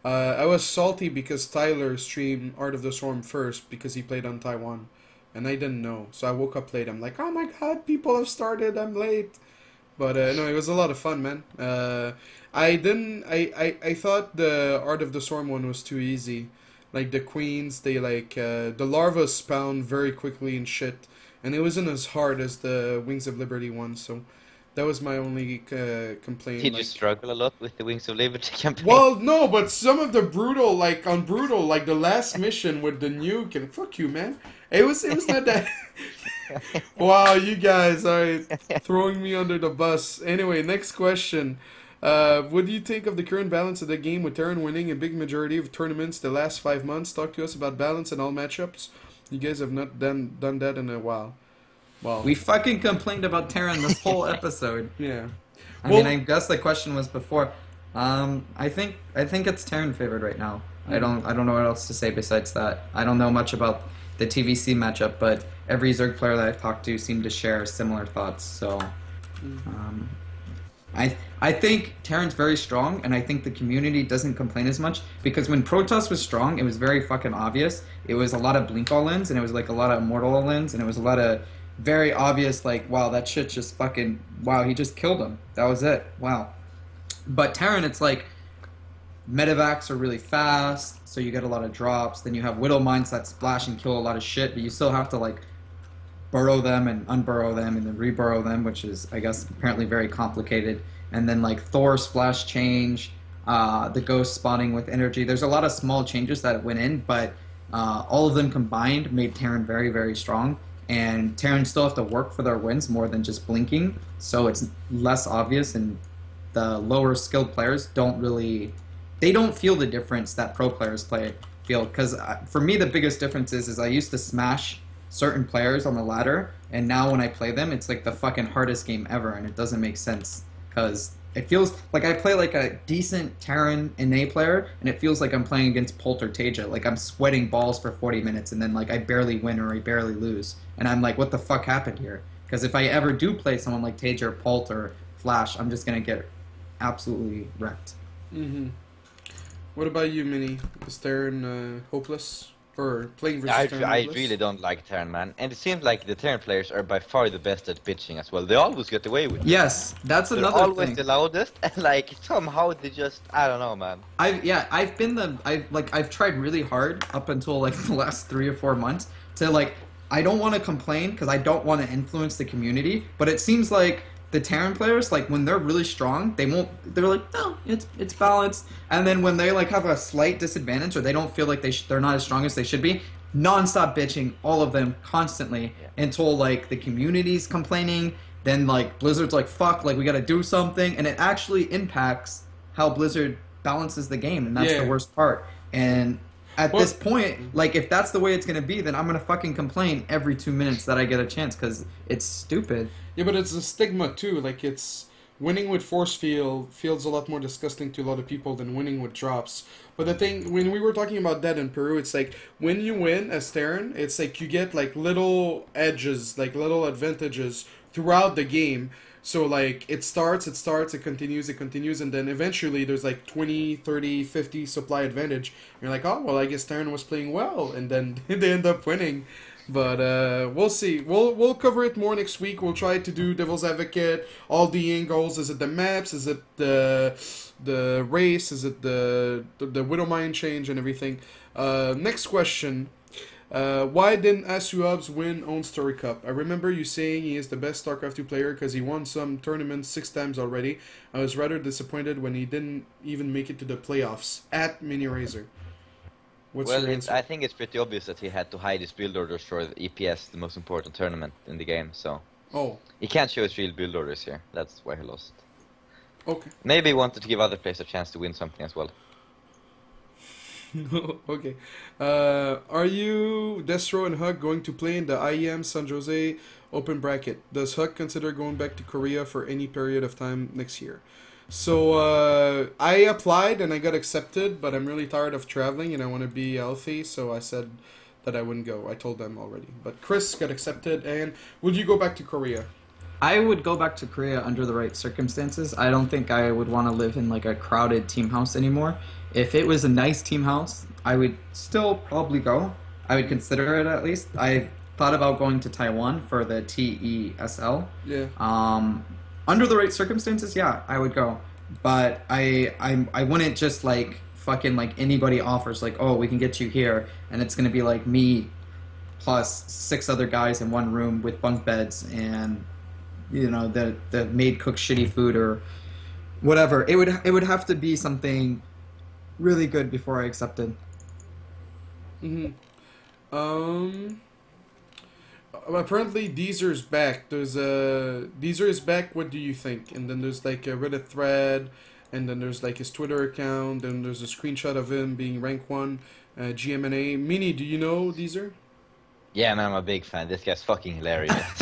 I was salty because Tyler streamed Art of the Storm first because he played on Taiwan, and I didn't know. So I woke up late. I'm like, oh my god, people have started. I'm late. But no, it was a lot of fun, man. I thought the Art of the Storm one was too easy. Like the queens, they like the larvae spawn very quickly and shit, and it wasn't as hard as the Wings of Liberty one. So. That was my only complaint. Did you struggle a lot with the Wings of Liberty campaign? Well, no, but some of the brutal, like the last mission with the nuke, and fuck you, man. It was not that. Wow, you guys are throwing me under the bus. Anyway, next question. What do you think of the current balance of the game with Terran winning a big majority of tournaments the last 5 months? Talk to us about balance in all matchups. You guys have not done that in a while. Well, we fucking complained about Terran this whole episode. Yeah. I mean, I guess the question was before. I think it's Terran favored right now. I don't know what else to say besides that. I don't know much about the TVC matchup, but every Zerg player that I've talked to seemed to share similar thoughts. So, I think Terran's very strong, and I think the community doesn't complain as much because when Protoss was strong, it was very fucking obvious. It was a lot of blink all-ins, and it was like a lot of immortal all-ins, and it was a lot of very obvious, like, wow, that shit just fucking, wow, he just killed him. That was it. Wow. But Terran, it's like, medevacs are really fast, so you get a lot of drops. Then you have Widow Mines that splash and kill a lot of shit, but you still have to, like, burrow them and unburrow them and then reburrow them, which is, I guess, apparently very complicated. And then, like, Thor splash change, the Ghost spawning with energy. There's a lot of small changes that went in, but all of them combined made Terran very, very strong. And Terran still have to work for their wins more than just blinking, so it's less obvious, and the lower skilled players don't feel the difference that pro players feel. Because for me, the biggest difference is I used to smash certain players on the ladder, and now when I play them, it's like the fucking hardest game ever, and it doesn't make sense. Because it feels like I play like a decent Terran NA player, and it feels like I'm playing against Polt or Taja. Like I'm sweating balls for 40 minutes, and then like I barely win or I barely lose. And I'm like, what the fuck happened here? Because if I ever do play someone like Taja or Polt or Flash, I'm just going to get absolutely wrecked. What about you, Mini? Is Terran hopeless? Or playing versus Terran I hopeless? really don't like Terran, man. And it seems like the Terran players are by far the best at bitching as well. They always get away with it. Yes, that's They're another always thing. the loudest, and like somehow they just, I don't know, man. I've tried really hard up until like the last 3 or 4 months to like, I don't want to complain because I don't want to influence the community, but it seems like the Terran players, like when they're really strong, they're like, no, it's balanced. And then when they like have a slight disadvantage or they don't feel like they're not as strong as they should be, non-stop bitching, all of them constantly, until like the community's complaining. Then like Blizzard's like, fuck, like we gotta do something, and it actually impacts how Blizzard balances the game, and that's the worst part. And at this point, like, if that's the way it's going to be, then I'm going to fucking complain every 2 minutes that I get a chance, because it's stupid. Yeah, but it's a stigma, too. Like, it's... Winning with force field feels a lot more disgusting to a lot of people than winning with drops. But the thing, when we were talking about that in Peru, it's like, when you win as Terran, it's like you get, like, little edges, like, little advantages throughout the game. So, like, it starts, it continues, and then eventually there's, like, 20, 30, 50 supply advantage. And you're like, oh, well, I guess Terran was playing well, and then they end up winning. But, we'll see. We'll cover it more next week. We'll try to do Devil's Advocate, all the angles. Is it the maps? Is it the race? Is it the Widowmine change and everything? Next question. Why didn't Asubs win own Story Cup? I remember you saying he is the best StarCraft 2 player because he won some tournaments 6 times already. I was rather disappointed when he didn't even make it to the playoffs. At Miniraser. What's your answer? I think it's pretty obvious that he had to hide his build orders for the EPS, the most important tournament in the game, so... Oh. He can't show his real build orders here. That's why he lost. Okay. Maybe he wanted to give other players a chance to win something as well. Okay. Are you, desRow and HuK, going to play in the IEM San Jose open bracket? Does HuK consider going back to Korea for any period of time next year? So, I applied and I got accepted, but I'm really tired of traveling and I want to be healthy, so I said that I wouldn't go. I told them already. But Chris got accepted, and would you go back to Korea? I would go back to Korea under the right circumstances. I don't think I would want to live in like a crowded team house anymore. If it was a nice team house, I would still probably go. I would consider it at least. I thought about going to Taiwan for the TESL. Yeah. Under the right circumstances, yeah, I would go. But I wouldn't just like fucking like anybody offers like, oh, we can get you here, and it's gonna be like me plus 6 other guys in one room with bunk beds, and you know the maid cooks shitty food or whatever. It would have to be something really good before I accepted. Apparently desRow's back. There's a desRow is back. What do you think? And then there's like a Reddit thread, and then there's like his Twitter account, and there's a screenshot of him being rank 1 GMNA. Mini, do you know desRow? Yeah, man, I'm a big fan. This guy's fucking hilarious.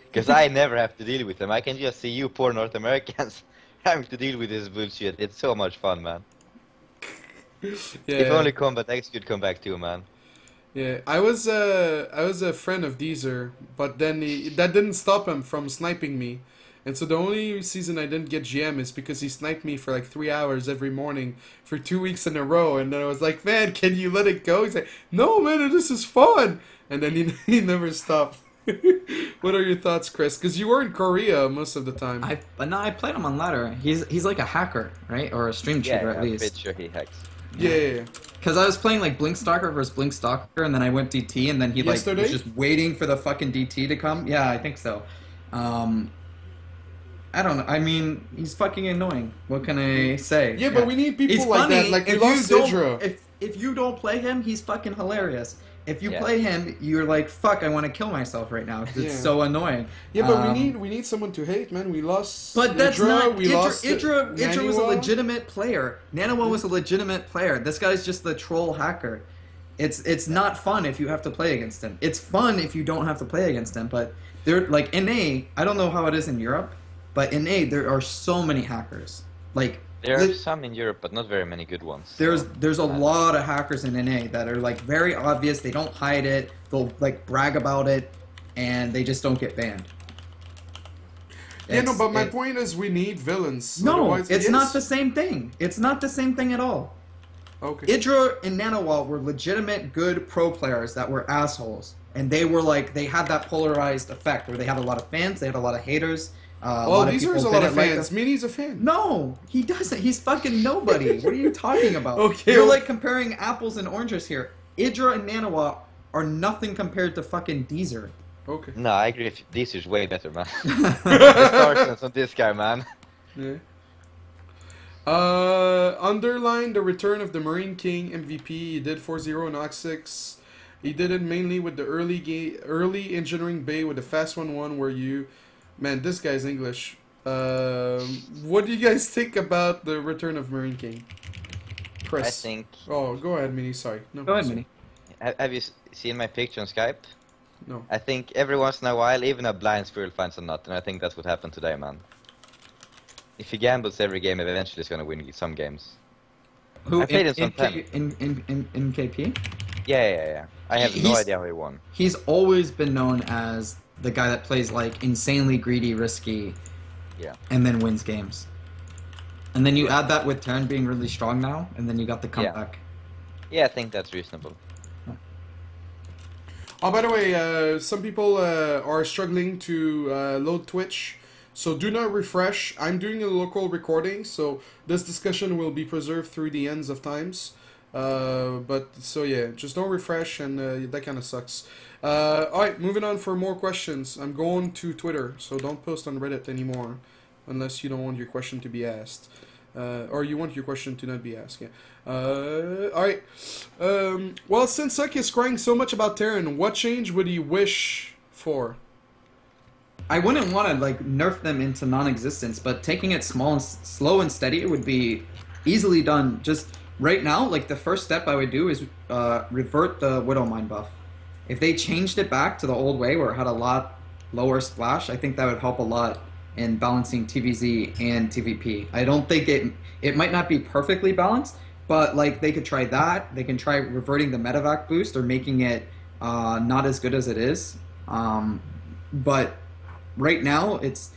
Because I never have to deal with him. I can just see you poor North Americans having to deal with this bullshit. It's so much fun, man. Yeah. If only Combat X could come back too, man. Yeah, I was a friend of desRow, but then that didn't stop him from sniping me. And so the only season I didn't get GM is because he sniped me for like 3 hours every morning for 2 weeks in a row. And then I was like, man, can you let it go? He's like, no, man, this is fun. And then he never stopped. What are your thoughts, Chris? Because you were in Korea most of the time. But no, I played him on ladder. He's like a hacker, right? Or a stream cheater at least. I'm pretty sure he hacks. Yeah. Because I was playing like Blinkstalker versus Blinkstalker, and then I went DT, and then he like was just waiting for the fucking DT to come. Yeah, I think so. I don't know. I mean, he's fucking annoying. What can I say? Yeah, but we need people he's like funny. that. Like we lost desRow. If you don't play him, he's fucking hilarious. If you play him, you're like, fuck, I want to kill myself right now because it's so annoying. Yeah, but we need someone to hate, man. We lost. But that's Idra, not. we lost Idra was a Naniwa. legitimate player. Naniwa was a legitimate player. This guy's just the troll hacker. It's not fun if you have to play against him. It's fun if you don't have to play against him. But they're like NA. I don't know how it is in Europe, but in NA there are so many hackers. Like. There are some in Europe, but not very many good ones. There's a lot of hackers in NA that are like very obvious. They don't hide it. They'll like brag about it, and they just don't get banned. Yeah, no, but my point is we need villains. No, it's not the same thing. It's not the same thing at all. Okay. Idra and Nanowal were legitimate good pro players that were assholes, and they were like they had that polarized effect where they had a lot of fans, they had a lot of haters. Desrow's a lot of fans. Mini's a fan. No, he doesn't. He's fucking nobody. What are you talking about? Okay. You're like comparing apples and oranges here. Idra and Nanawa are nothing compared to fucking desRow. Okay. No, I agree. This is way better, man. The star on this guy, man. Yeah. Underline the return of the Marine King MVP. He did 4-0 in Ox 6. He did it mainly with the early engineering bay with the fast 1-1 where you... Man, this guy's English. What do you guys think about the return of Marine King? Chris. I think... Oh, go ahead, Mini. Sorry. No, Go ahead, sorry. Mini. Have you seen my picture on Skype? No. I think every once in a while, even a blind squirrel finds a nut, and I think that's what happened today, man. If he gambles every game, eventually he's gonna win some games. Who, I played him sometime. in KP? Yeah. I have no idea how he won. He's always been known as the guy that plays like insanely greedy, risky, Yeah. and then wins games. And then you add that with Terran being really strong now, and then you got the comeback. Yeah, I think that's reasonable. Oh, by the way, some people are struggling to load Twitch, so do not refresh. I'm doing a local recording, so this discussion will be preserved through the ends of times. But so yeah, just don't refresh, and that kind of sucks. Alright, moving on for more questions. I'm going to Twitter, so don't post on Reddit anymore, unless you don't want your question to be asked. Or you want your question to not be asked, yeah. Alright. Well, since HuK is crying so much about Terran, what change would he wish for? I wouldn't want to like nerf them into non-existence, but taking it slow and steady, it would be easily done. Just right now, like the first step I would do is revert the Widowmine buff. If they changed it back to the old way where it had a lot lower splash, I think that would help a lot in balancing TVZ and TVP. I don't think it might not be perfectly balanced, but like they could try that. They can try reverting the medevac boost or making it not as good as it is. But right now it's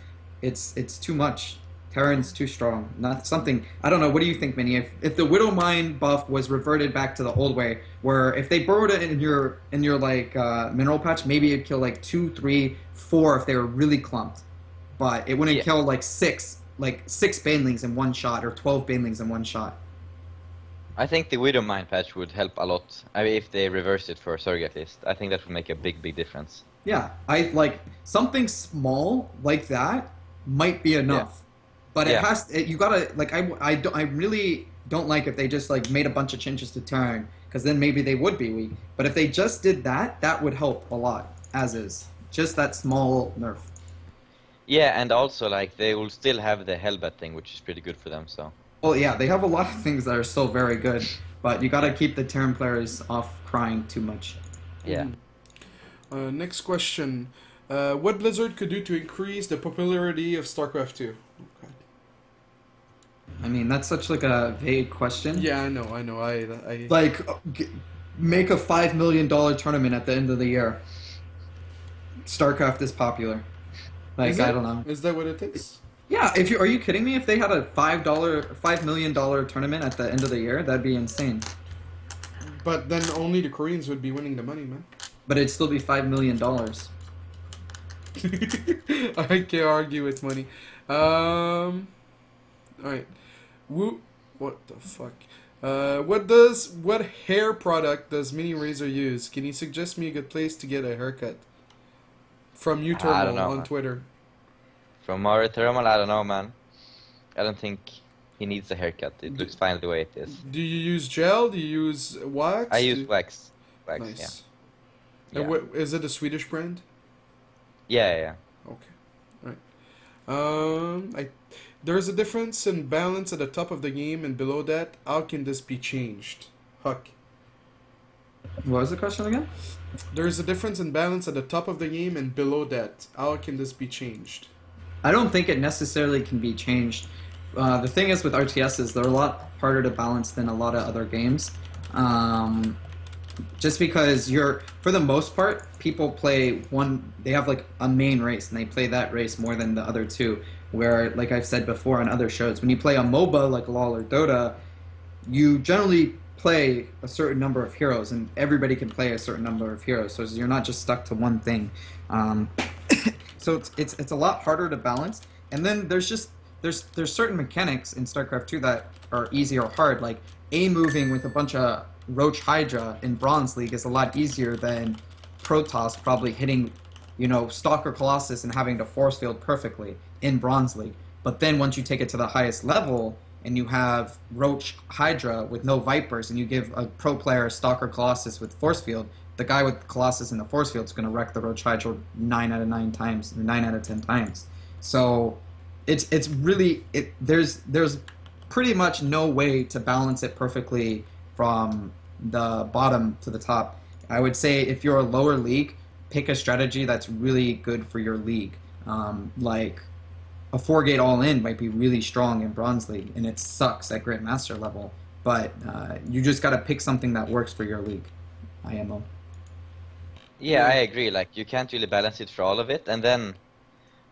too much. Terran's too strong. Not something. I don't know. What do you think, Minnie? If the Widowmine buff was reverted back to the old way, where if they burrowed it in your like mineral patch, maybe it'd kill like 2, 3, 4 if they were really clumped, but it wouldn't kill like six banelings in one shot or 12 banelings in one shot. I think the Widowmine patch would help a lot. I mean, if they reverse it for Surge at least, I think that would make a big difference. Yeah, I like something small like that might be enough. But it has. You gotta like. I really don't like if they just like made a bunch of changes to Terran, because then maybe they would be weak. But if they just did that, that would help a lot. As is, just that small nerf. Yeah, and also like they will still have the Hellbat thing, which is pretty good for them. So. Well, yeah, they have a lot of things that are still very good, but you gotta keep the Terran players off crying too much. Yeah. Next question: what Blizzard could do to increase the popularity of StarCraft 2? Okay. I mean, that's such like a vague question. Yeah, I know. I like make a $5 million tournament at the end of the year. StarCraft is popular. Like I don't know. Is that what it takes? Yeah. Are you kidding me? If they had a $5 million tournament at the end of the year, that'd be insane. But then only the Koreans would be winning the money, man. But it'd still be $5 million. I can't argue with money. Alright. What the fuck? What hair product does Miniraser use? Can you suggest me a good place to get a haircut? From you, Thermal, on Twitter. From our Thermal, I don't know, man. I don't think he needs a haircut. It looks fine the way it is. Do you use gel? Do you use wax? I use wax. Nice. Yeah. Is it a Swedish brand? Yeah. Okay. Alright. There's a difference in balance at the top of the game and below that. How can this be changed? HuK. What was the question again? There's a difference in balance at the top of the game and below that. How can this be changed? I don't think it necessarily can be changed. The thing is with RTSs, they're a lot harder to balance than a lot of other games. Just because for the most part, people play they have like a main race and they play that race more than the other two. Where, like I've said before on other shows, when you play a MOBA like LoL or Dota, you generally play a certain number of heroes, and everybody can play a certain number of heroes, so you're not just stuck to one thing. So it's a lot harder to balance. And then there's certain mechanics in StarCraft 2 that are easy or hard, like A-moving with a bunch of Roach Hydra in Bronze League is a lot easier than Protoss probably hitting Stalker Colossus and having to force field perfectly in Bronze League. But then once you take it to the highest level and you have Roach Hydra with no Vipers and you give a pro player Stalker Colossus with force field, the guy with Colossus in the force field is going to wreck the Roach Hydra 9 out of 9 times, or 9 out of 10 times. So it's really there's pretty much no way to balance it perfectly from the bottom to the top. I would say if you're a lower league, pick a strategy that's really good for your league. Like a 4-gate all-in might be really strong in Bronze League, and it sucks at Grandmaster level. But you just got to pick something that works for your league. IMO. Yeah, I agree. Like, you can't really balance it for all of it, and then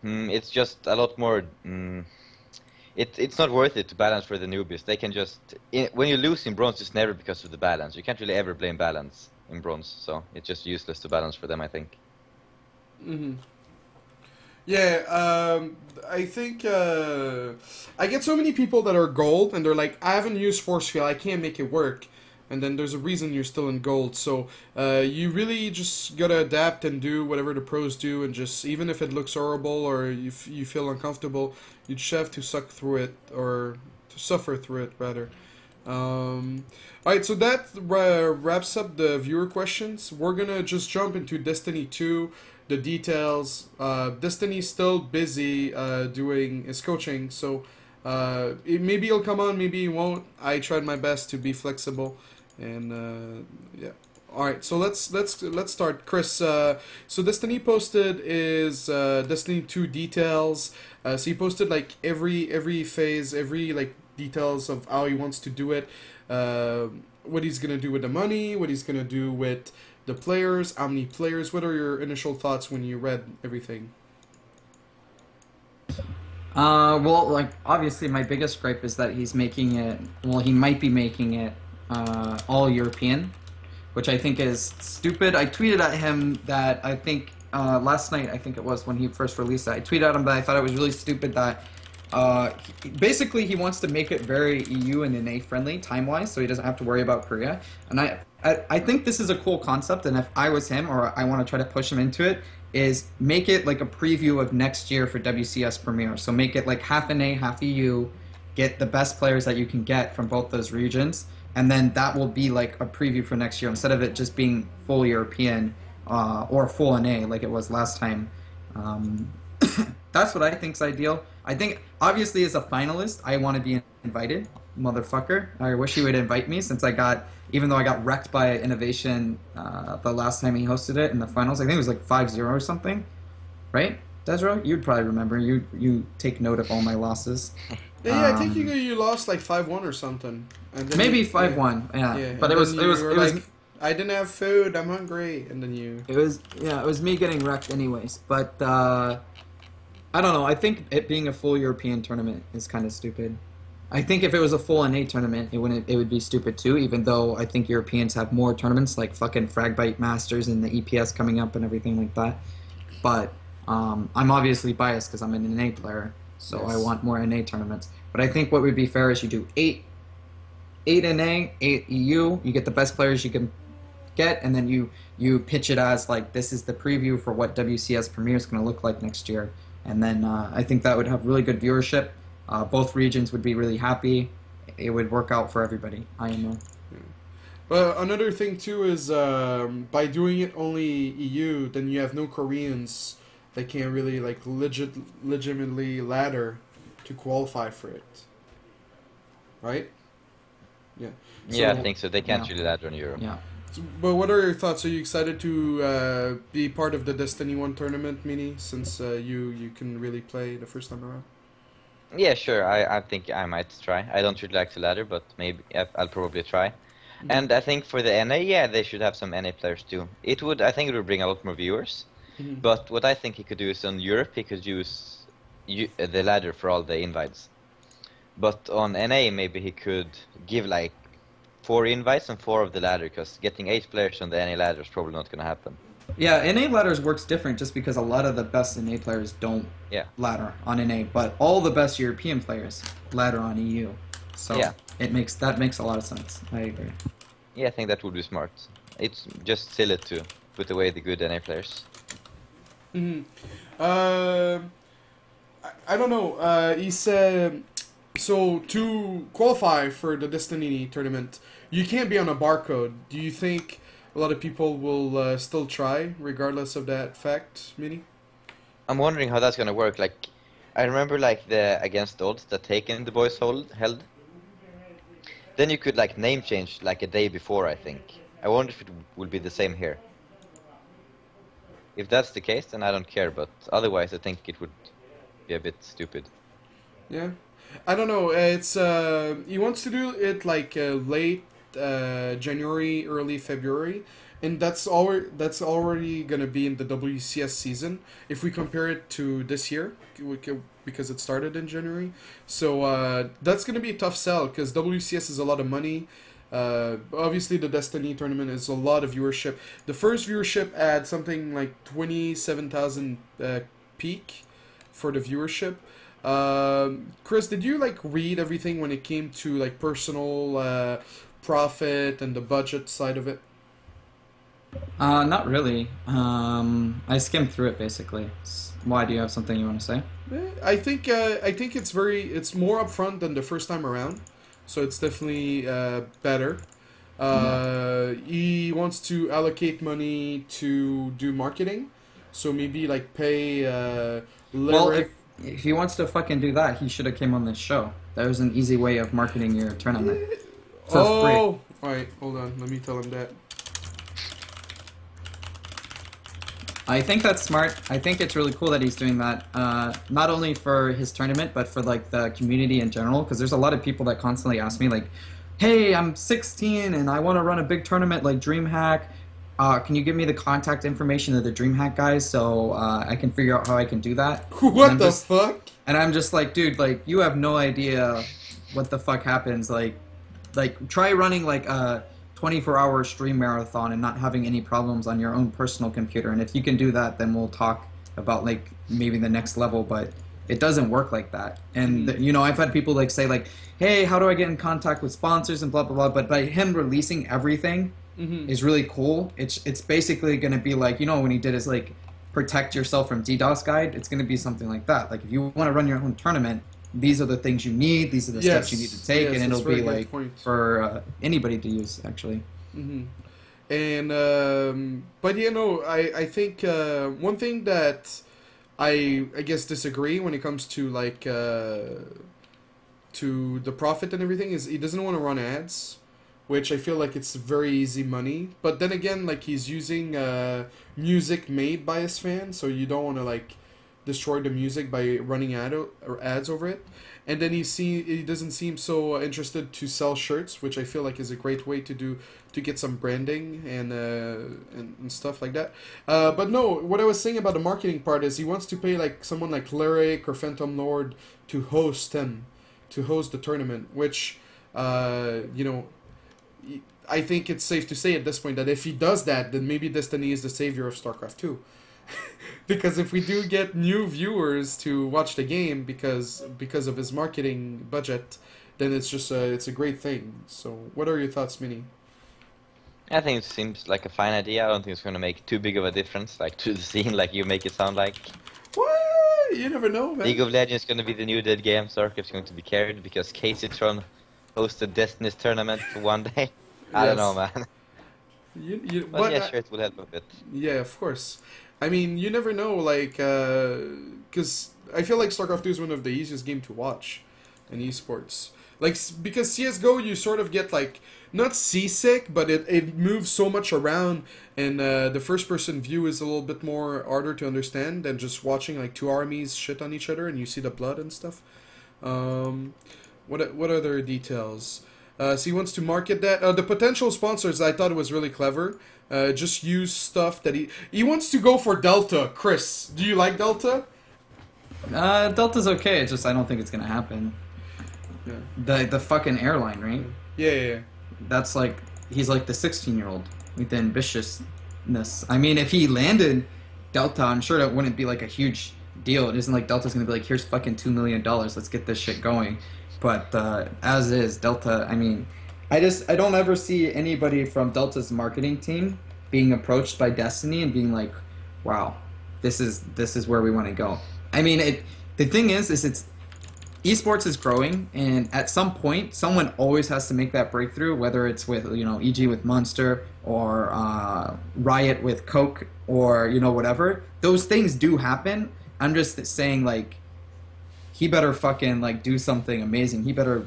it's just a lot more. It's not worth it to balance for the newbies. They can just when you lose in bronze, it's never because of the balance. You can't really ever blame balance in bronze, so it's just useless to balance for them, I think. Yeah, I think I get so many people that are gold and they're like, I haven't used force field, I can't make it work. And then there's a reason you're still in gold. So you really just gotta adapt and do whatever the pros do, and just, even if it looks horrible or you feel uncomfortable, you just have to suck through it, or to suffer through it rather. Alright, so that wraps up the viewer questions. We're gonna just jump into Destiny 2, the details. Destiny's still busy doing his coaching, so maybe he'll come on, maybe he won't. I tried my best to be flexible, and yeah. All right, so let's start, Chris. So Destiny posted his Destiny 2 details. So he posted like every phase, every like details of how he wants to do it, what he's gonna do with the money, what he's gonna do with the players, how many players. What are your initial thoughts when you read everything? Well, like, obviously my biggest gripe is that he's making it, well, he might be making it all European, which I think is stupid. I tweeted at him that I think, last night, I think it was, when he first released it, I tweeted at him that I thought it was really stupid that, basically he wants to make it very EU and NA friendly, time-wise, so he doesn't have to worry about Korea. And I think this is a cool concept, and if I was him, or I want to try to push him into it, is make it like a preview of next year for WCS Premier. So make it like half NA, half EU, get the best players that you can get from both those regions, and then that will be like a preview for next year, instead of it just being full European or full NA like it was last time. That's what I think's ideal. I think, obviously, as a finalist, I want to be invited, motherfucker. I wish he would invite me, since even though I got wrecked by Innovation the last time he hosted it in the finals. I think it was like 5-0 or something, right? desRow, you'd probably remember. You take note of all my losses. Yeah, I think you lost like 5-1 or something. And then maybe 5-1. Yeah. But it was like, I didn't have food, I'm hungry, and then you. It was me getting wrecked anyways. But I don't know. I think it being a full European tournament is kind of stupid. I think if it was a full NA tournament, it would be stupid too, even though I think Europeans have more tournaments, like fucking Frag Masters and the EPS coming up and everything like that. But I'm obviously biased because I'm an NA player, so yes. I want more NA tournaments. But I think what would be fair is you do 8 NA, 8 EU, you get the best players you can get, and then you pitch it as like, this is the preview for what WCS Premier is going to look like next year. And then I think that would have really good viewership. Both regions would be really happy. It would work out for everybody. IMO. Yeah. Well, another thing too is by doing it only EU, then you have no Koreans that can really like legitimately ladder to qualify for it. Right? Yeah. So, yeah, I think so. They can't really ladder in Europe. Yeah. But what are your thoughts? Are you excited to be part of the Destiny 1 tournament, Mini, since you can really play the first time around? Yeah, sure. I think I might try. I don't really like the ladder, but maybe I'll probably try. Mm-hmm. And I think for the NA, yeah, they should have some NA players too. I think it would bring a lot more viewers. Mm-hmm. But what I think he could do is on Europe, he could use the ladder for all the invites. But on NA, maybe he could give like 4 invites and 4 of the ladder, because getting 8 players on the NA ladder is probably not going to happen. Yeah, NA ladders works different just because a lot of the best NA players don't ladder on NA, but all the best European players ladder on EU. So yeah, that makes a lot of sense. I agree. Yeah, I think that would be smart. It's just silly to put away the good NA players. Mm-hmm. Uh, I don't know. He said so to qualify for the Destiny tournament, you can't be on a barcode. Do you think a lot of people will still try, regardless of that fact, Mini? I'm wondering how that's gonna work. Like, I remember like the against odds that Taken the boys held. Then you could like name change like a day before, I think. I wonder if it will be the same here. If that's the case, then I don't care, but otherwise I think it would be a bit stupid. Yeah, I don't know. It's he wants to do it like late January, early February, and that's already gonna be in the WCS season if we compare it to this year, because it started in January. So that's gonna be a tough sell because WCS is a lot of money. Obviously, the Destiny tournament is a lot of viewership. The first viewership had something like 27,000 peak for the viewership. Chris, did you like read everything when it came to like personal profit and the budget side of it? Not really. I skimmed through it basically. Why, do you have something you want to say? I think it's more upfront than the first time around, so it's definitely better. He wants to allocate money to do marketing, so maybe like pay Well, lyric. if he wants to fucking do that, he should have came on this show. That was an easy way of marketing your tournament for free. Oh, all right, hold on. Let me tell him that. I think that's smart. I think it's really cool that he's doing that, not only for his tournament, but for like the community in general. Because there's a lot of people that constantly ask me like, "Hey, I'm 16 and I want to run a big tournament like DreamHack. Can you give me the contact information of the DreamHack guys so I can figure out how I can do that?" What the fuck? And I'm just like, dude, like you have no idea what the fuck happens. Like try running like a 24-hour stream marathon and not having any problems on your own personal computer. And if you can do that, then we'll talk about like maybe the next level. But it doesn't work like that. And you know, I've had people like say like, "Hey, how do I get in contact with sponsors and blah blah blah." But by him releasing everything is really cool. It's basically going to be like, you know, when he did his like protect yourself from DDoS guide, it's going to be something like that. Like if you want to run your own tournament, these are the things you need, these are the steps you need to take, and it'll be like for anybody to use actually. And but you know, I think one thing that I guess disagree when it comes to like to the profit and everything is he doesn't want to run ads, which I feel like it's very easy money. But then again, like he's using music made by his fans, so you don't want to like destroy the music by running ads over it. And then he doesn't seem so interested to sell shirts, which I feel like is a great way to get some branding and stuff like that. But no, what I was saying about the marketing part is he wants to pay like someone like Lyric or Phantom Lord to host the tournament, which you know, I think it's safe to say at this point that if he does that, then maybe Destiny is the savior of StarCraft 2. Because if we do get new viewers to watch the game because of his marketing budget, then it's just it's a great thing. So what are your thoughts, Mini? I think it seems like a fine idea. I don't think it's going to make too big of a difference, like to the scene, like you make it sound like. What? You never know, man. League of Legends is going to be the new dead game. StarCraft's going to be carried because Caseytron hosted Destiny's tournament for one day. I don't know, man. But yeah, sure, it will help a bit. Yeah, of course. I mean, you never know, like, because I feel like StarCraft 2 is one of the easiest games to watch in esports. Like, because CSGO, you sort of get, like, not seasick, but it moves so much around, and the first-person view is a little bit more harder to understand than just watching, like, two armies shit on each other, and you see the blood and stuff. What other details? So he wants to market that. The potential sponsors, I thought it was really clever. Just use stuff that he wants to go for Delta. Chris, do you like Delta? Delta's okay. It's just I don't think it's gonna happen. Yeah. The fucking airline, right? Yeah. That's like he's like the 16-year-old with the ambitiousness. I mean, if he landed Delta, I'm sure that wouldn't be like a huge deal. It isn't like Delta's gonna be like, here's fucking $2 million. Let's get this shit going. But as is, Delta, I mean, I don't ever see anybody from Delta's marketing team being approached by Destiny and being like, wow, this is where we want to go. I mean, the thing is it's esports is growing, and at some point, someone always has to make that breakthrough. Whether it's with EG with Monster or Riot with HuK or whatever. Those things do happen. I'm just saying like he better fucking like do something amazing. He better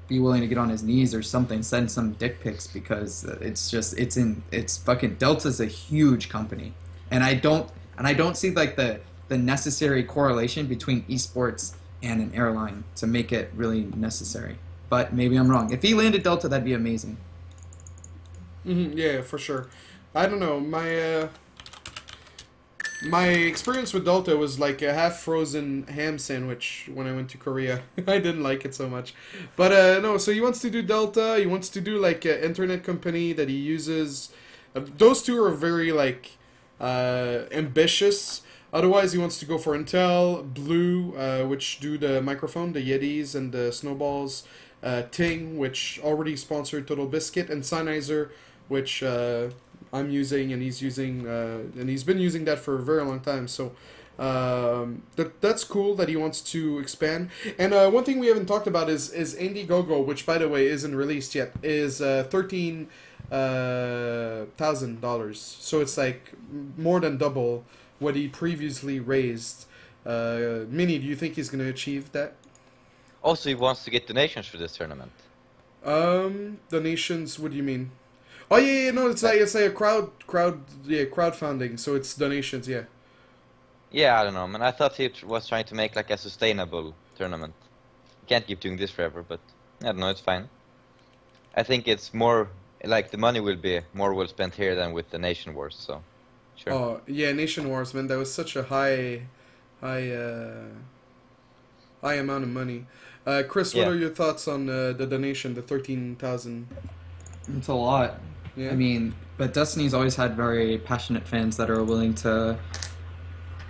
be willing to get on his knees or something, send some dick pics because it's fucking Delta's a huge company, and I don't see like the necessary correlation between esports and an airline to make it really necessary. But maybe I'm wrong. If he landed Delta, that'd be amazing. Yeah, for sure. I don't know. My experience with Delta was like a half-frozen ham sandwich when I went to Korea. I didn't like it so much. But no, so he wants to do Delta. He wants to do like an internet company that he uses. Those two are very like ambitious. Otherwise, he wants to go for Intel, Blue, which do the microphone, the Yetis and the Snowballs, Ting, which already sponsored Total Biscuit, and Sennheiser, which I'm using, and he's using, and he's been using that for a very long time. So that's cool that he wants to expand. And one thing we haven't talked about is Indiegogo, which by the way isn't released yet, is $13,000. So it's like more than double what he previously raised. Mini, do you think he's going to achieve that? Also, he wants to get donations for this tournament. Donations, what do you mean? Oh yeah, no, it's like a crowdfunding, so it's donations, yeah. Yeah, I don't know, man. I thought he was trying to make like a sustainable tournament. You can't keep doing this forever, but I don't know, it's fine. I think it's more like the money will be more well spent here than with the Nation Wars, so sure. Oh yeah, Nation Wars, man, that was such a high amount of money. Chris, what are your thoughts on the donation, the 13,000? It's a lot. Yeah. I mean, but Destiny's always had very passionate fans that are willing to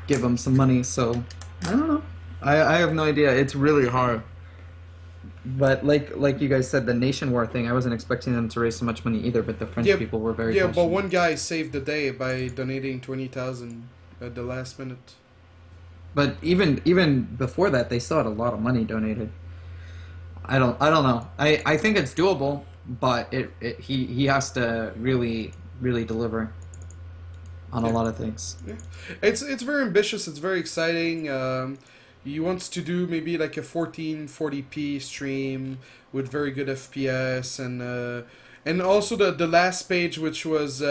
give them some money, so I don't know. I have no idea. It's really hard. But like you guys said, the Nation War thing, I wasn't expecting them to raise so much money either, but the French people were very passionate. But one guy saved the day by donating 20,000 at the last minute. But even before that, they still had a lot of money donated. I don't know. I think it's doable, but he has to really deliver on a lot of things. Yeah. It's very ambitious. It's very exciting. He wants to do maybe like a 1440p stream with very good FPS, and also the last page, which was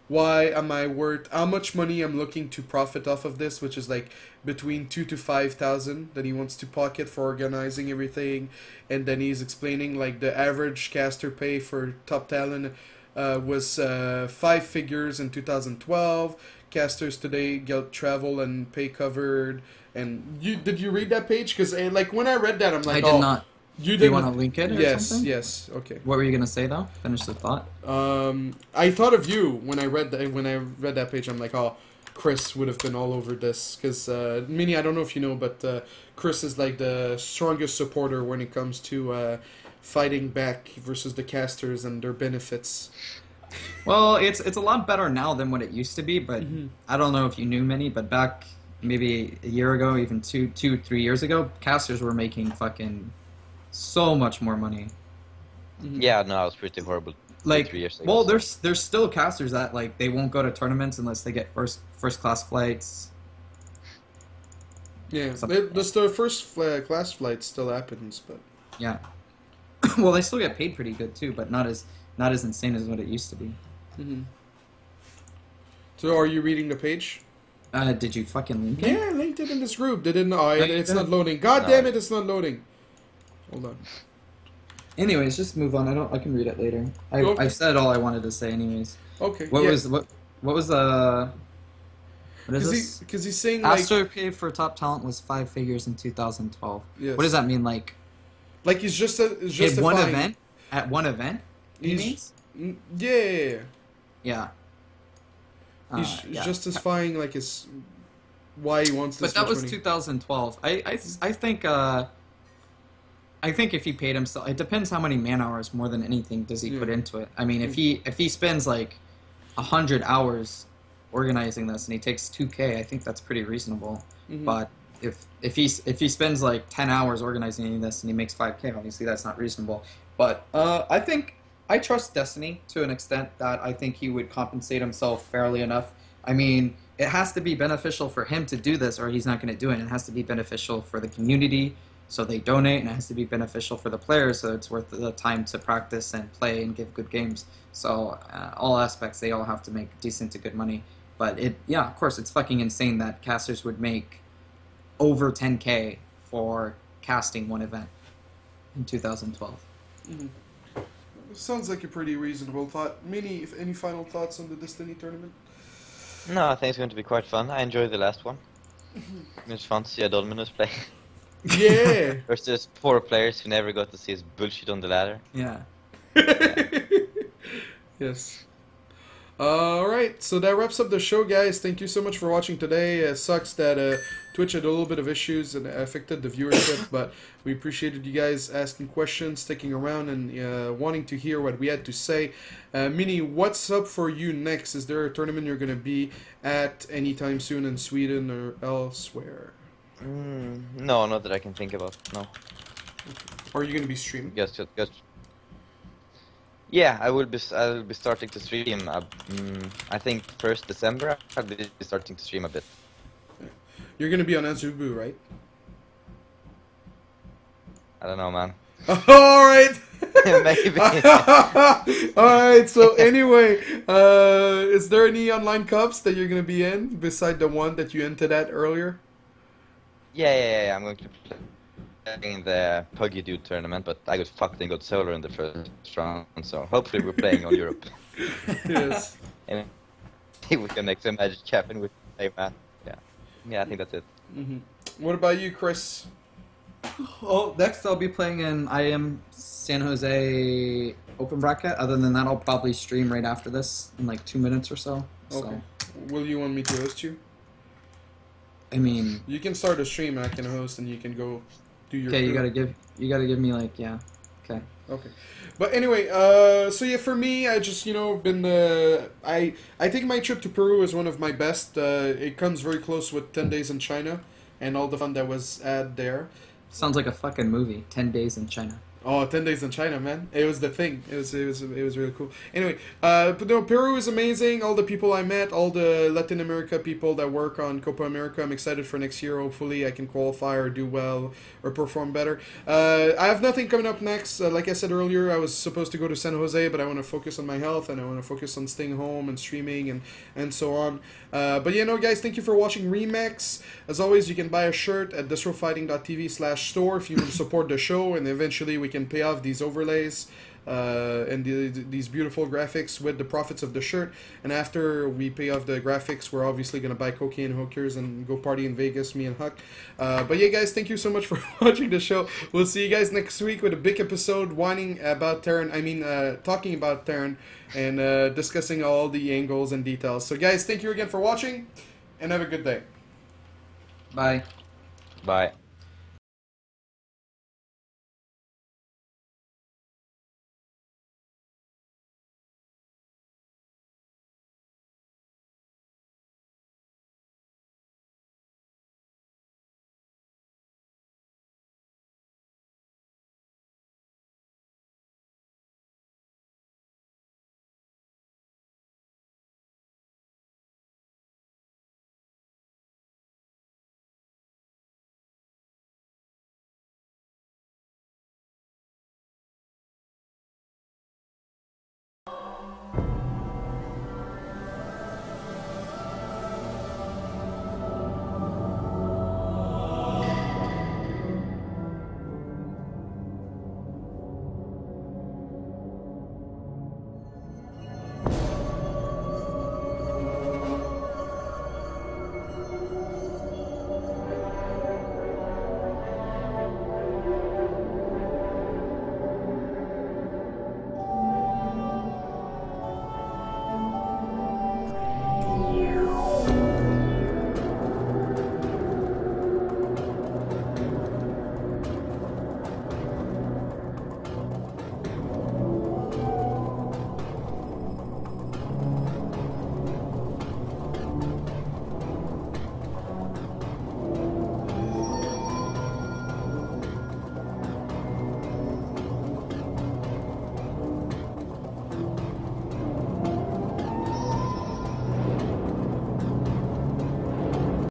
why am I worth, how much money I'm looking to profit off of this, which is like between 2,000 to 5,000 that he wants to pocket for organizing everything. And then he's explaining like the average caster pay for top talent was 5 figures in 2012. Casters today get travel and pay covered. And did you read that page? Because like when I read that, I'm like, I did not. You Do you want to link it or something? Yes, okay. What were you gonna say though? Finish the thought. I thought of you when I read that page. I'm like, oh, Chris would have been all over this because Mini, I don't know if you know, but Chris is like the strongest supporter when it comes to fighting back versus the casters and their benefits. Well, it's a lot better now than what it used to be, but I don't know if you knew Mini, but back maybe a year ago, even 3 years ago, casters were making fucking so much more money. Yeah, no, it was pretty horrible. Like, 3 years ago, well, there's still casters that like they won't go to tournaments unless they get first class flights. Yeah, the first class flight still happens, but yeah. Well, they still get paid pretty good too, but not as insane as what it used to be. So, are you reading the page? Did you fucking link it? Yeah, I linked it in this group. It's not loading. God damn it, it's not loading. Hold on. Anyways, just move on. I can read it later. I've said all I wanted to say. Anyways. Okay. What was what is what is this? Because he's saying Astro pay for top talent was 5 figures in 2012. Yes. What does that mean? Like he's just one event at one event. He means? Yeah. Yeah. He's justifying like his why he wants this. But that was money. 2012. I think if he paid himself, it depends how many man hours more than anything does he put into it. I mean, if he spends like 100 hours organizing this, and he takes 2K. I think that's pretty reasonable. Mhm. But if he spends like 10 hours organizing this and he makes 5K, obviously that's not reasonable. But I think I trust Destiny to an extent that I think he would compensate himself fairly enough. I mean, it has to be beneficial for him to do this, or he's not going to do it. It has to be beneficial for the community, so they donate, and it has to be beneficial for the players, so it's worth the time to practice and play and give good games. So all aspects, they all have to make decent to good money. But yeah, of course, it's fucking insane that casters would make over 10K for casting one event in 2012. Mhm. Sounds like a pretty reasonable thought. Mini, if any final thoughts on the Destiny tournament? No, I think it's going to be quite fun. I enjoyed the last one. It's fun to see a Dominus play. Yeah. Versus poor players who never got to see his bullshit on the ladder. Yeah. Yes. Alright, so that wraps up the show, guys. Thank you so much for watching today. It sucks that Twitch had a little bit of issues and affected the viewership, but we appreciated you guys asking questions, sticking around, and wanting to hear what we had to say. Mini, what's up for you next? Is there a tournament you're going to be at anytime soon in Sweden or elsewhere? No, not that I can think about. No. Or are you going to be streaming? Just. Yeah, I will be starting to stream. I think 1st December. I'll be starting to stream a bit. You're going to be on Azubu, right? I don't know, man. Alright! Maybe. Alright, so anyway, is there any online cups that you're going to be in beside the one that you entered at earlier? Yeah. I'm going to play in the Puggy Dude tournament, but I got fucked and got solo in the first round, so hopefully we're playing on Europe. Yes. And we can make some magic happen with play, man. Yeah, I think that's it. Mm-hmm. What about you, Chris? Well, next I'll be playing in IM San Jose open bracket. Other than that, I'll probably stream right after this in like 2 minutes or so. Okay. Will you want me to host you? I mean, you can start a stream and I can host, and you can go do your. Okay, you gotta give me like Okay. Okay. But anyway, so yeah, for me, I just, been, I think my trip to Peru is one of my best. It comes very close with 10 days in China and all the fun that was had there. Sounds like a fucking movie, 10 Days in China. Oh, 10 days in China, man. It was the thing. It was really cool. Anyway, but no, Peru is amazing. All the people I met, all the Latin America people that work on Copa America. I'm excited for next year. Hopefully I can qualify or do well or perform better. I have nothing coming up next. Like I said earlier, I was supposed to go to San Jose, but I want to focus on my health and I want to focus on staying home and streaming and so on. But guys, thank you for watching Remax. As always, you can buy a shirt at desrowfighting.tv/store if you want to support the show, and eventually we can pay off these overlays and these beautiful graphics with the profits of the shirt. And after we pay off the graphics, we're obviously going to buy cocaine hookers and go party in Vegas, me and HuK. But yeah, guys, thank you so much for watching the show. We'll see you guys next week with a big episode whining about Terran. Talking about Terran and discussing all the angles and details. So guys, thank you again for watching and have a good day. Bye. Bye.